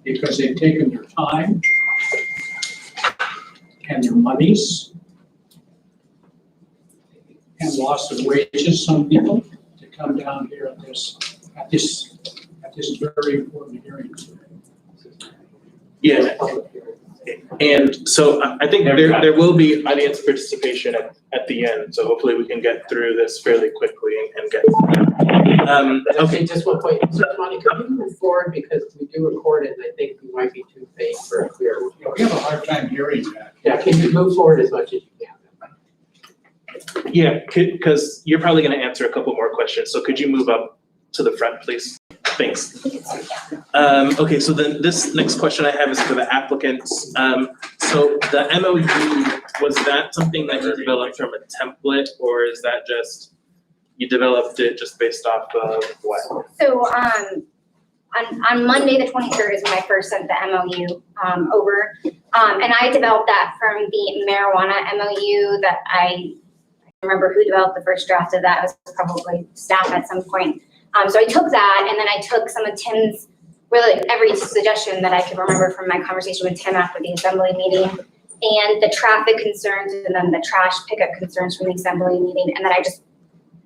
because they've taken their time and their monies and lost their wages, some people, to come down here at this very important hearing today. Yeah. And so I think there will be audience participation at the end, so hopefully we can get through this fairly quickly and get. Okay. Just one point, Mr. Monty, could you move forward, because we do record it, and I think we might be too faint for a clear. We have a hard time hearing that. Yeah, can you move forward as much as you can? Yeah, because you're probably going to answer a couple more questions, so could you move up to the front, please? Thanks. Okay, so then this next question I have is for the applicants. So the MOU, was that something that you developed from a template, or is that just, you developed it just based off of what? So on Monday, the 23rd is when I first sent the MOU over. And I developed that from the marijuana MOU that I remember who developed the first draft of that. It was probably staff at some point. So I took that, and then I took some of Tim's, really every suggestion that I could remember from my conversation with Tim after the assembly meeting, and the traffic concerns, and then the trash pickup concerns from the assembly meeting, and then I just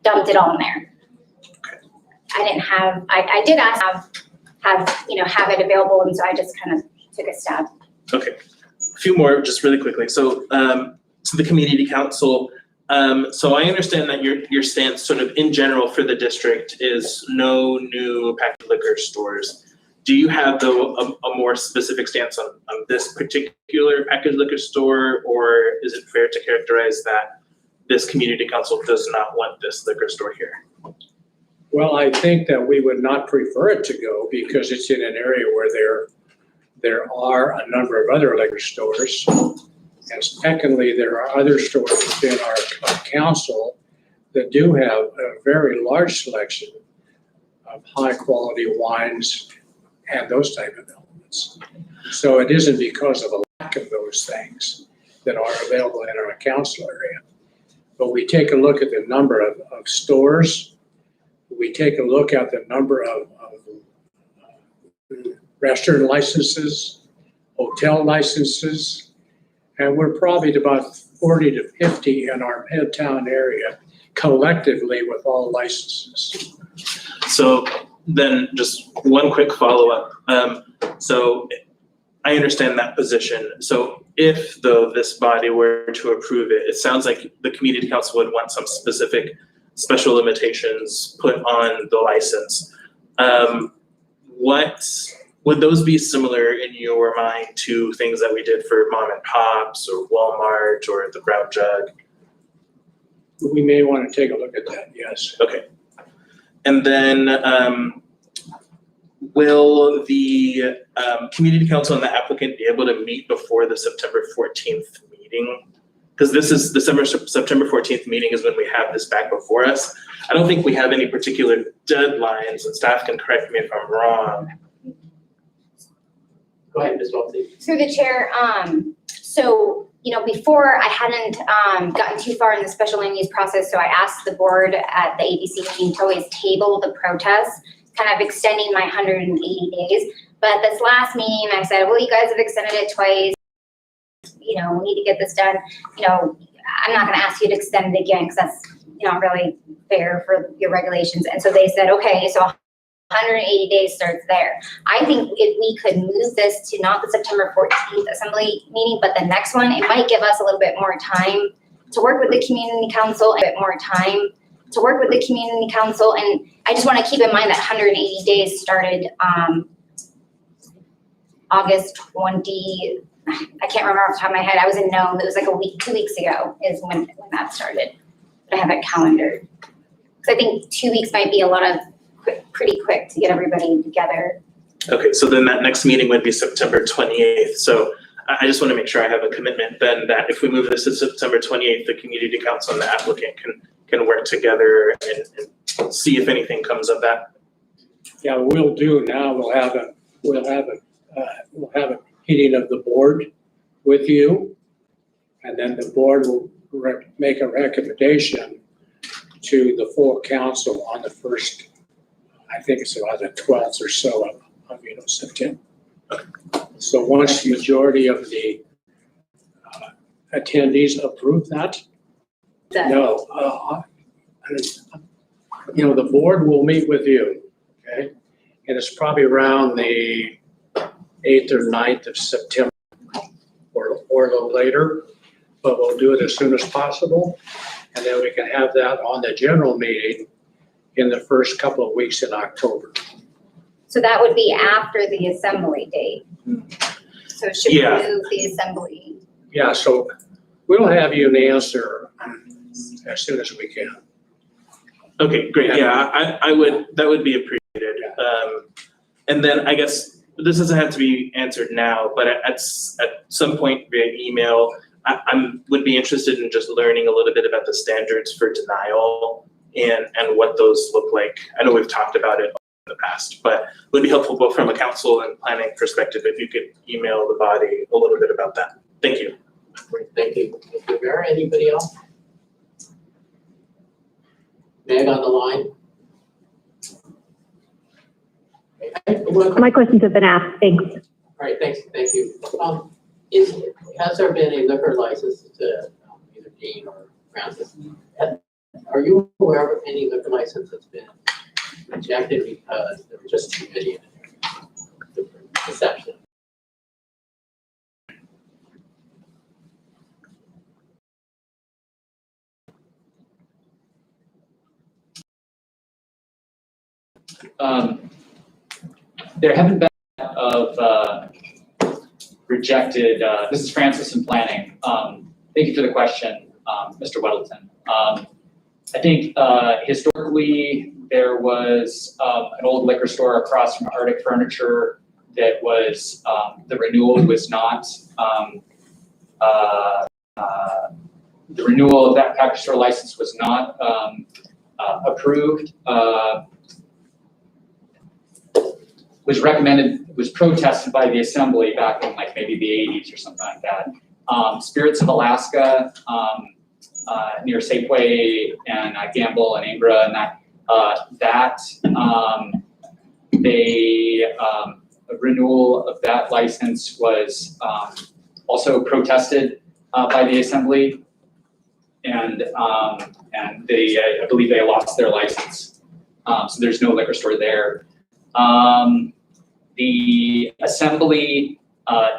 dumped it all in there. I didn't have, I did ask have it available, and so I just kind of took a stab. Okay, a few more, just really quickly. So, to the community council, so I understand that your stance sort of in general for the district is no new packaged liquor stores. Do you have though a more specific stance on this particular packaged liquor store, or is it fair to characterize that this community council does not want this liquor store here? Well, I think that we would not prefer it to go because it's in an area where there are a number of other liquor stores. And secondly, there are other stores within our council that do have a very large selection of high quality wines and those type of elements. So it isn't because of a lack of those things that are available in our council area. But we take a look at the number of stores. We take a look at the number of restaurant licenses, hotel licenses, and we're probably at about 40 to 50 in our Midtown area collectively with all licenses. So then just one quick follow-up. So I understand that position. So if though this body were to approve it, it sounds like the community council would want some specific special limitations put on the license. What would those be similar in your mind to things that we did for mom and pops or Walmart or the Brown Jug? We may want to take a look at that, yes. Okay. And then will the community council and the applicant be able to meet before the September 14th meeting? Because this is September 14th meeting is when we have this back before us. I don't think we have any particular deadlines, and staff can correct me if I'm wrong. Go ahead, Ms. Welty. Through the chair, so, before I hadn't gotten too far in the special land use process, so I asked the board at the ABC meeting to always table the protest, kind of extending my 180 days. But this last meeting, I said, well, you guys have extended it twice. We need to get this done. I'm not gonna ask you to extend it again because that's, not really fair for your regulations. And so they said, okay, so 180 days starts there. I think if we could move this to not the September 14th assembly meeting, but the next one, it might give us a little bit more time to work with the community council, And I just want to keep in mind that 180 days started August 20, I can't remember off the top of my head. I was in Nome. It was like 2 weeks ago is when that started. But I have it calendared. Because I think 2 weeks might be a lot of pretty quick to get everybody together. Okay, so then that next meeting would be September 28th. So I just want to make sure I have a commitment then that if we move this to September 28th, the community council and the applicant can work together and see if anything comes of that. Yeah, we'll do now. We'll have a meeting of the board with you, and then the board will make a recommendation to the full council on the first, I think it's about the 12th or so of September. So once the majority of the attendees approve that, the board will meet with you, okay? And it's probably around the 8th or 9th of September or a little later, but we'll do it as soon as possible. And then we can have that on the general meeting in the first couple of weeks in October. So that would be after the assembly date. So should we move the assembly? Yeah, so we'll have you an answer as soon as we can. Okay, great. Yeah, that would be appreciated. And then I guess this doesn't have to be answered now, but at some point via email, I would be interested in just learning a little bit about the standards for denial and what those look like. I know we've talked about it in the past, but it would be helpful both from a council and planning perspective if you could email the body a little bit about that. Thank you. Thank you. Mr. Rivera, anybody else? Meg on the line? My questions have been asked. Thanks. All right, thank you. Has there been a liquor license to either Dean or Francis? Are you aware of any liquor license that's been rejected because there were just too many in there? Deception. There haven't been of rejected, this is Francis in planning. Thank you for the question, Mr. Weddleton. I think historically there was an old liquor store across from Arctic Furniture that was, the renewal was not, the renewal of that package store license was not approved. Was recommended, was protested by the assembly back in like maybe the 80s or something like that. Spirits of Alaska, near Safeway and Gamble and Ingra and that, a renewal of that license was also protested by the assembly, and they, I believe they lost their license. So there's no liquor store there. The assembly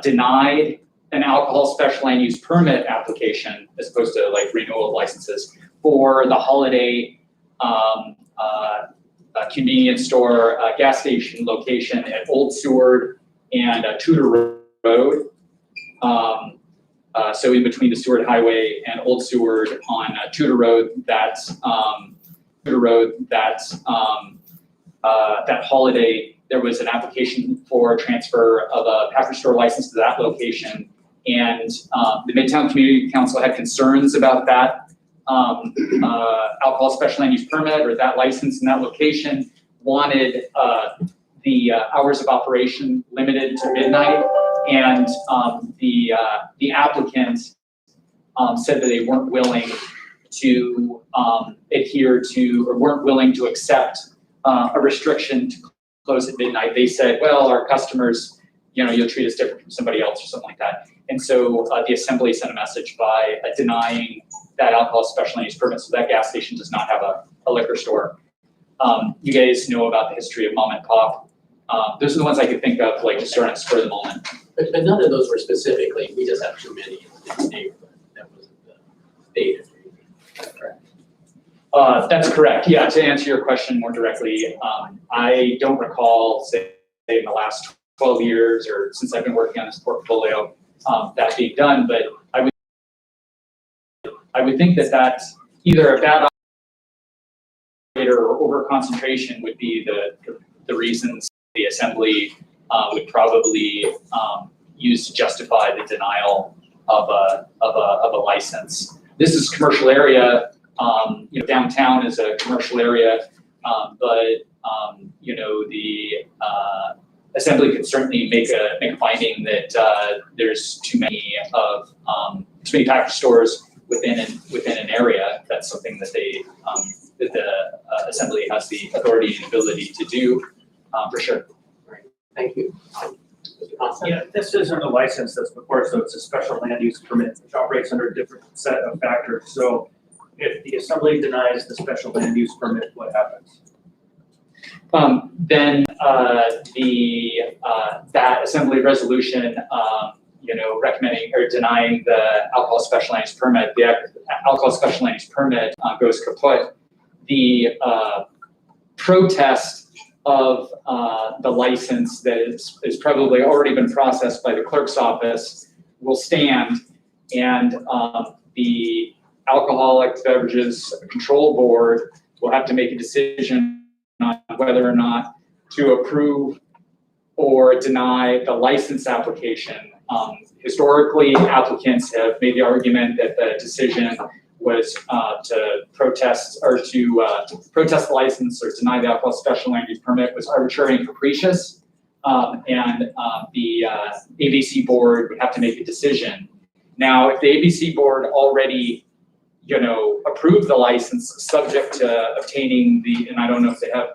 denied an alcohol special land use permit application as opposed to like renewal of licenses for the Holiday convenience store gas station location at Old Seward and Tudor Road. So in between the Seward Highway and Old Seward on Tudor Road, that's that Holiday, there was an application for transfer of a package store license to that location. And the Midtown Community Council had concerns about that alcohol special land use permit or that license in that location, wanted the hours of operation limited to midnight. And the applicant said that they weren't willing to adhere to, or weren't willing to accept a restriction to close at midnight. They said, well, our customers, you know, you'll treat us different from somebody else or something like that. And so the assembly sent a message by denying that alcohol special land use permit, so that gas station does not have a liquor store. You guys know about the history of mom and pop. Those are the ones I could think of, like just sort of spur of the moment. But none of those were specifically, we just have too many in the neighborhood. That wasn't stated. That's correct. That's correct. Yeah, to answer your question more directly, I don't recall, say in the last 12 years or since I've been working on this portfolio, that being done, but I would think that that's either a bad operator or over concentration would be the reasons the assembly would probably use to justify the denial of a license. This is commercial area. You know, downtown is a commercial area, but you know, the assembly could certainly make a finding that there's too many package stores within an area. That's something that they that the assembly has the authority and ability to do, for sure. Right. Thank you. Mr. Constant? Yeah, this isn't a license that's before, so it's a special land use permit, which operates under a different set of factors. So if the assembly denies the special land use permit, what happens? Then that assembly resolution, you know, recommending or denying the alcohol special land use permit, the alcohol special land use permit goes kaput. The protest of the license that is probably already been processed by the clerk's office will stand, and the Alcoholic Beverages Control Board will have to make a decision on whether or not to approve or deny the license application. Historically, applicants have made the argument that the decision was to protest the license or deny the alcohol special land use permit was arbitrary and capricious, and the ABC board would have to make a decision. Now, if the ABC board already, you know, approved the license subject to obtaining and I don't know if they have,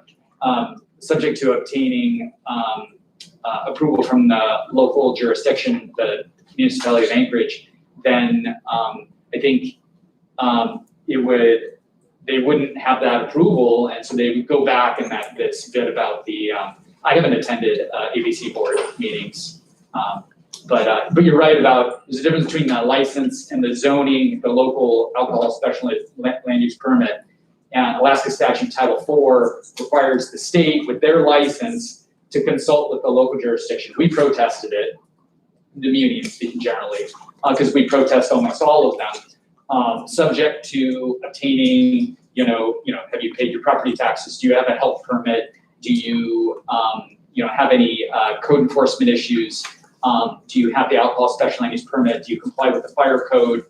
subject to obtaining approval from the local jurisdiction, the municipality of Anchorage, then I think they wouldn't have that approval, and so they would go back and this bit about the, I haven't attended ABC board meetings, but you're right about, there's a difference between the license and the zoning, the local alcohol specialist land use permit. And Alaska statute Title IV requires the state with their license to consult with the local jurisdiction. We protested it, the Muni speaking generally, because we protest almost all of them, subject to obtaining, have you paid your property taxes? Do you have a health permit? Do you, have any code enforcement issues? Do you have the alcohol special land use permit? Do you comply with the fire code?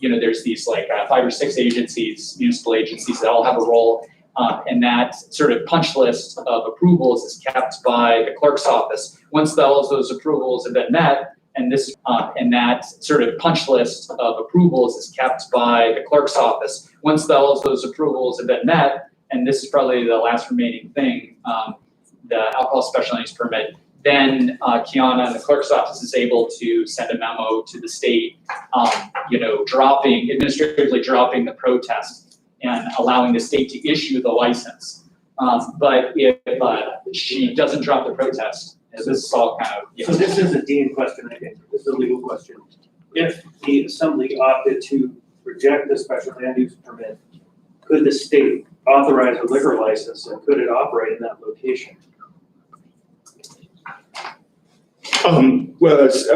There's these like 5 or 6 agencies, municipal agencies that all have a role. And that sort of punch list of approvals is kept by the clerk's office. Once all of those approvals have been met, and that sort of punch list of approvals is kept by the clerk's office. Once all of those approvals have been met, and this is probably the last remaining thing, the alcohol special land use permit, then Kiana and the clerk's office is able to send a memo to the state, administratively dropping the protest and allowing the state to issue the license. But if she doesn't drop the protest, this is all kind of. So this is a Dean question, I think. This is a legal question. If the assembly opted to reject the special land use permit, could the state authorize a liquor license and could it operate in that location? Well, as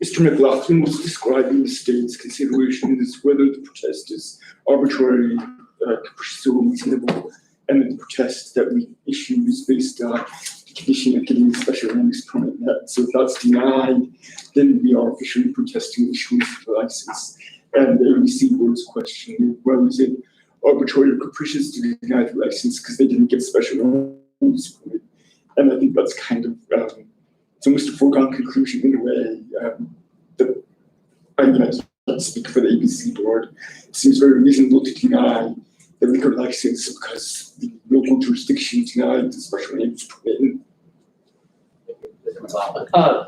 Mr. McLaughlin was describing, the state's consideration is whether the protest is arbitrary, capricious, or reasonable, and that the protest that we issue is based on the condition of getting a special land use permit met. So if that's denied, then we are officially protesting the issuance of the license. And the ABC board's question, well, is it arbitrary or capricious to deny the license because they didn't get special land use permit? And I think that's kind of it's almost a foregone conclusion in a way. I can't speak for the ABC board. It seems very reasonable to deny the liquor license because the local jurisdiction denied the special land use permit.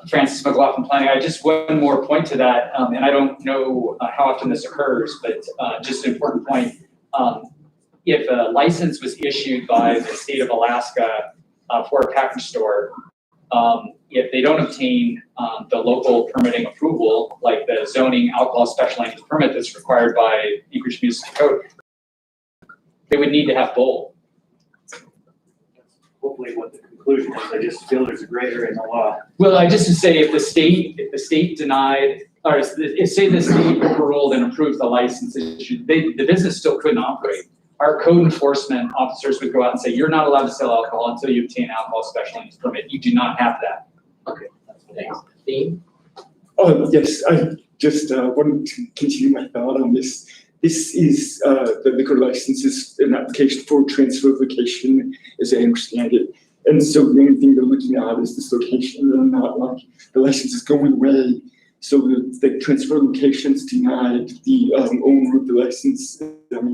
Francis McLaughlin Planning. I just one more point to that, and I don't know how often this occurs, but just an important point. If a license was issued by the state of Alaska for a package store, if they don't obtain the local permitting approval, like the zoning alcohol special land use permit that's required by Anchorage Municipal Code, they would need to have both. Hopefully what the conclusion is, I just feel there's a gray area in the law. Well, I just to say if the state denied, or if say the state overruled and approved the license issue, the business still couldn't operate. Our code enforcement officers would go out and say, you're not allowed to sell alcohol until you obtain alcohol special land use permit. You do not have that. Okay, thanks. Dean? Yes, I just wanted to continue my thought on this. This is the liquor license is an application for transfer of location, as I understand it. And so the only thing they're looking at is this location, and not like the license is going away. So the transfer of locations denied the owner of the license. I mean,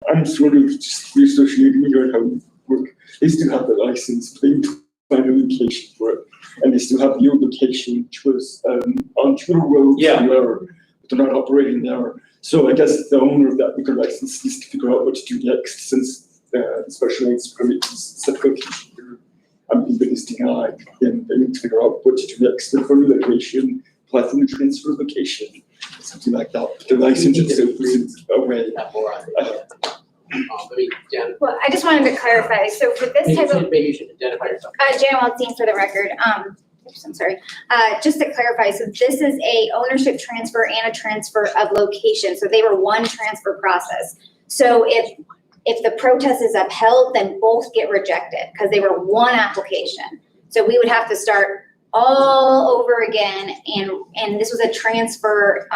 I'm sort of just reassociating here how it work. They still have the license, but they need to find a location for it. And they still have the old location, which was on Tudor Road somewhere, but they're not operating there. So I guess the owner of that liquor license needs to figure out what to do next, since the special needs permit is set location here. But it's denied. Then they need to figure out what to do next. Look for a new location, apply for new transfer of location, something like that. But the license itself is away. Well, I just wanted to clarify, so for this type of. Maybe you should identify yourself. Jan Waldstein for the record. Oops, I'm sorry. Just to clarify, so this is a ownership transfer and a transfer of location. So they were one transfer process. So if the protest is upheld, then both get rejected because they were one application. So we would have to start all over again, and this was a transfer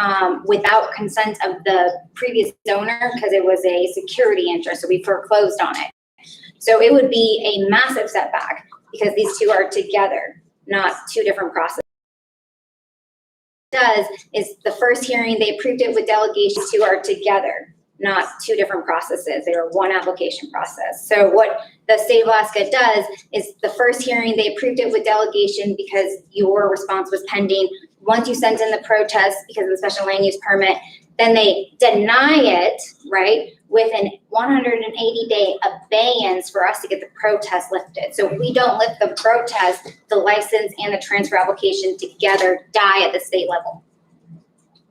without consent of the previous owner because it was a security interest, so we foreclosed on it. So it would be a massive setback because these two are together, not two different processes. What it does is the first hearing, they approved it with delegation, two are together, not two different processes. They are one application process. So what the state of Alaska does is the first hearing, they approved it with delegation because your response was pending. Once you sent in the protest because of the special land use permit, then they deny it, right, with an 180-day abeyance for us to get the protest lifted. So if we don't lift the protest, the license and the transfer application together die at the state level.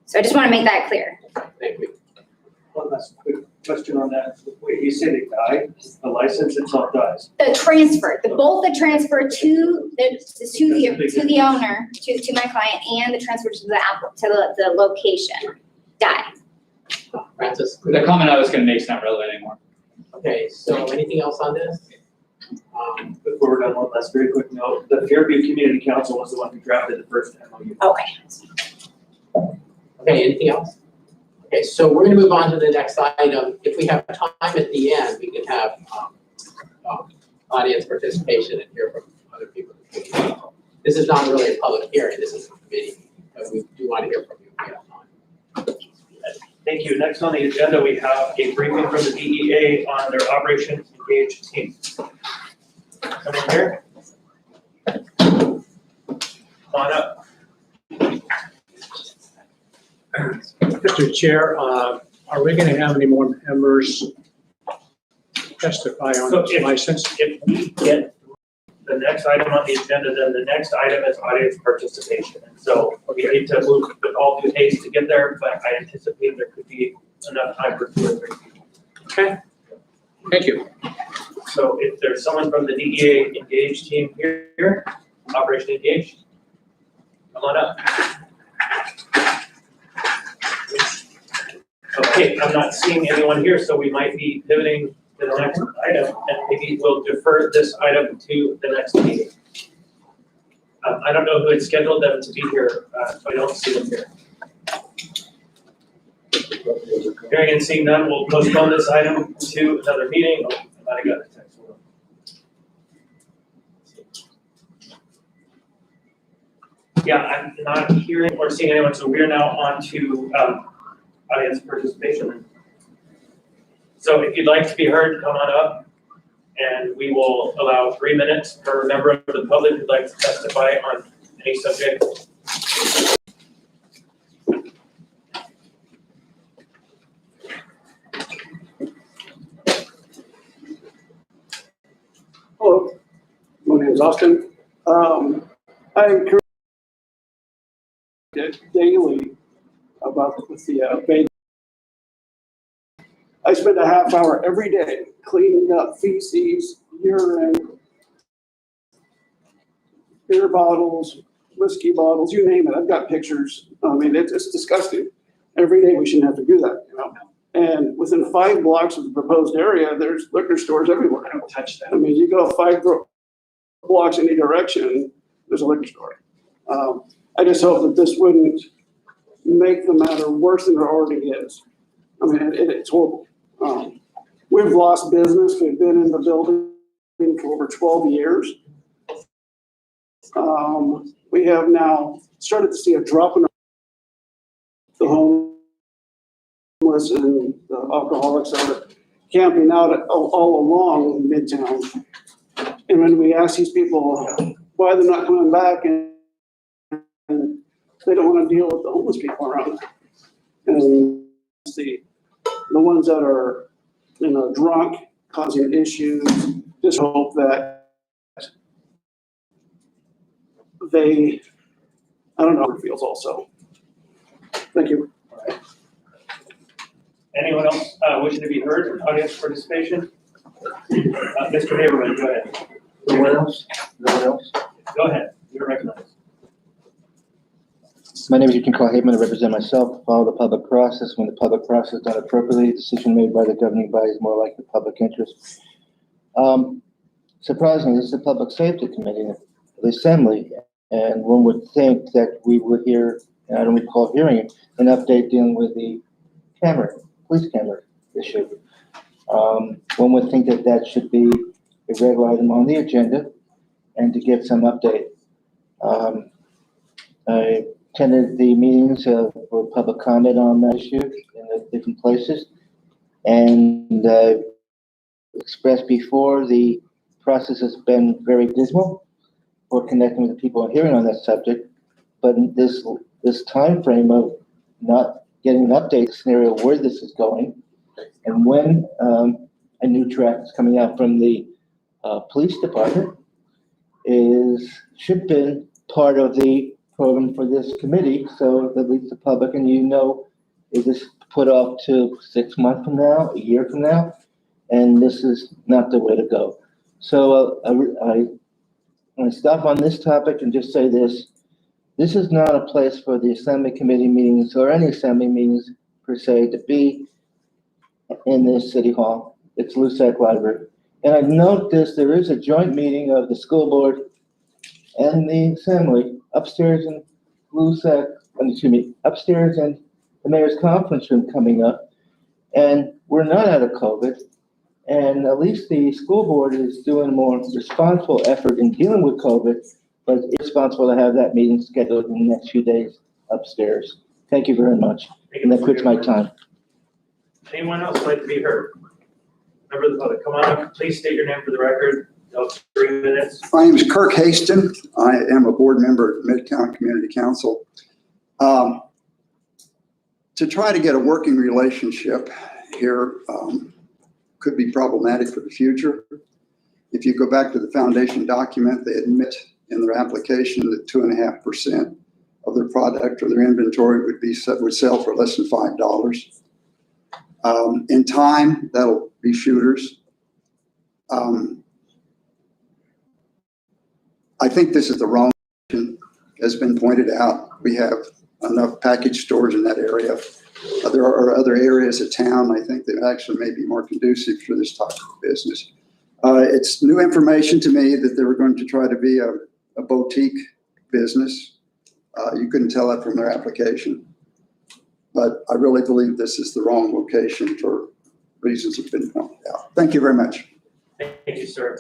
So I just want to make that clear. Thank you. One last quick question on that. Wait, you say they die, the license itself dies? The transfer, both the transfer to the owner, to my client, and the transfer to the location die. Francis? The comment I was gonna make is not relevant anymore. Okay, so anything else on this? Before we're done, one last very quick note. The Fairview Community Council was the one who drafted the first MOU. Okay. Okay, anything else? Okay, so we're gonna move on to the next item. If we have time at the end, we can have audience participation and hear from other people. This is not really a public hearing, this is a committee, but we do want to hear from you if we have time. Thank you. Next on the agenda, we have a briefing from the DEA on their Operation Engage team. Someone here? Come on up. Mr. Chair, are we going to have any more members testify on So this license? If we get the next item on the agenda, then the next item is audience participation. And so we need to move with all due haste to get there, but I anticipate there could be enough time for 2 or 3 people. Okay, thank you. So if there's someone from the DEA Engage team here, Operation Engage, come on up. Okay, I'm not seeing anyone here, so we might be pivoting to the next item, and maybe we'll defer this item to the next meeting. I don't know who had scheduled them to be here, so I don't see them here. Hearing and seeing none, we'll postpone this item to another meeting. Oh, I might have got a text. Hold on. Yeah, I'm not hearing or seeing anyone, so we're now on to audience participation. So if you'd like to be heard, come on up, and we will allow 3 minutes per member of the public who'd like to testify on any subject. Hello, my name is Austin. I'm curious daily about the bank. I spend a half hour every day cleaning up feces, urine, beer bottles, whiskey bottles, you name it. I've got pictures. I mean, it's disgusting. Every day we shouldn't have to do that, you know? And within 5 blocks of the proposed area, there's liquor stores everywhere. I don't touch that. I mean, you go 5 blocks any direction, there's a liquor store. I just hope that this wouldn't make the matter worse than it already is. I mean, it's horrible. We've lost business. We've been in the building for over 12 years. We have now started to see a drop in the homeless and the alcoholics are camping out all along Midtown. And when we ask these people why they're not coming back, and they don't want to deal with the homeless people around. And the ones that are, you know, drunk, causing issues, just hope that they, I don't know how it feels also. Thank you. Anyone else wishing to be heard in audience participation? Mr. Haberman, go ahead. Anyone else? No one else? Go ahead, you're recognized. My name is Eugene Carl Haberman. I represent myself. Follow the public process. When the public process is done appropriately, a decision made by the governing body is more like the public interest. Surprisingly, this is a public safety committee of the assembly, and one would think that we would hear, and I don't recall hearing it, an update dealing with the police camera issue. One would think that that should be a regular item on the agenda and to get some update. I attended the meetings for public comment on that issue in the different places, and expressed before the process has been very dismal for connecting with the people and hearing on that subject. But this time frame of not getting an update scenario where this is going, and when a new draft is coming out from the police department should been part of the program for this committee, so at least the public and is this put off to 6 months from now, a year from now, and this is not the way to go. So I want to stop on this topic and just say this. This is not a place for the assembly committee meetings or any assembly meetings per se to be in this city hall. It's Lusac Library. And I note this, there is a joint meeting of the school board and the assembly upstairs in upstairs in the mayor's conference room coming up. And we're not out of COVID. And at least the school board is doing a more responsible effort in dealing with COVID, but it's responsible to have that meeting scheduled in the next few days upstairs. Thank you very much. And that quits my time. Anyone else like to be heard? Member of the public, come on up. Please state your name for the record. 3 minutes. My name is Kirk Haston. I am a board member at Midtown Community Council. To try to get a working relationship here could be problematic for the future. If you go back to the foundation document, they admit in their application that 2.5% of their product or their inventory would sell for less than $5. In time, that'll be shooters. I think this is the wrong option, has been pointed out. We have enough package stores in that area. There are other areas of town, I think, that actually may be more conducive for this type of business. It's new information to me that they were going to try to be a boutique business. You couldn't tell that from their application. But I really believe this is the wrong location for reasons that have been pointed out. Thank you very much. Thank you, sir.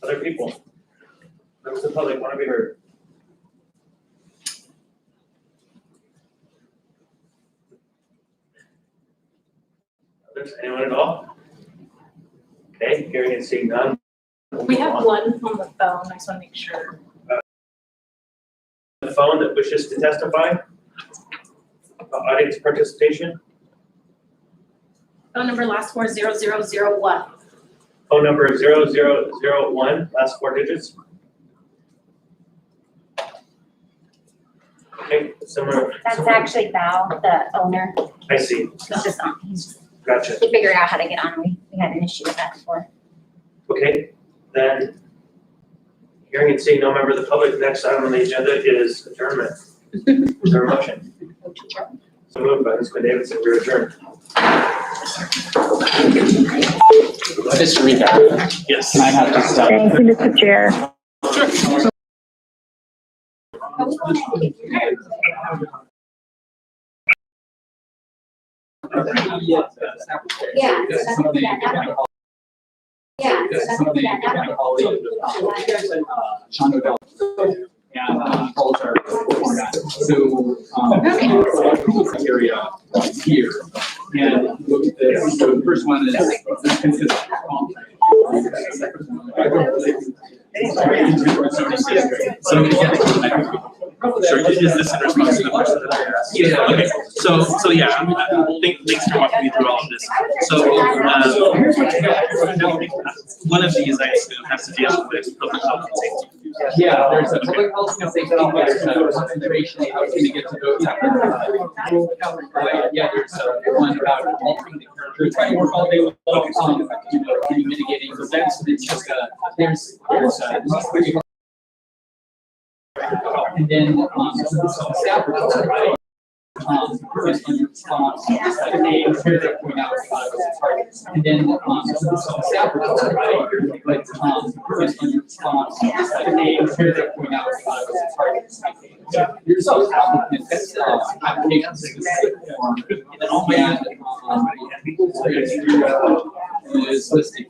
Other people? Members of the public want to be heard? Others? Anyone at all? Okay, hearing and seeing none. We have one on the phone. I just want to make sure. The phone that wishes to testify? Audience participation? Phone number last 4 0001. Phone number 0001, last 4 digits. Okay, similar. That's actually Val, the owner. I see. He's just on, Gotcha. he figured out how to get on. We had an issue with that before. Okay, then hearing and seeing no member of the public, next item on the agenda is adjournment. Is there a motion? So moved by Ms. Quinn Davidson, we're adjourned. Mr. Rivera. Yes. Can I have to stop? Thank you, Mr. Chair. Sure. Area here. And the first one is Sure, is this in response to the question that I asked? Yeah, okay, so yeah, thanks for walking me through all of this. So, one of these I assume has to deal with public health and safety. Yeah, there's a public health and safety, there's a conservation, I was gonna get to those. Yeah, there's one about altering the character, trying to work all day with, any mitigating events, it's just there's and then, staff report, right? First on your response, the name, here's that point out, and then, staff report, right? But, first on your response, the name, here's that point out, yourself, applicants, applications, and then all my, is listed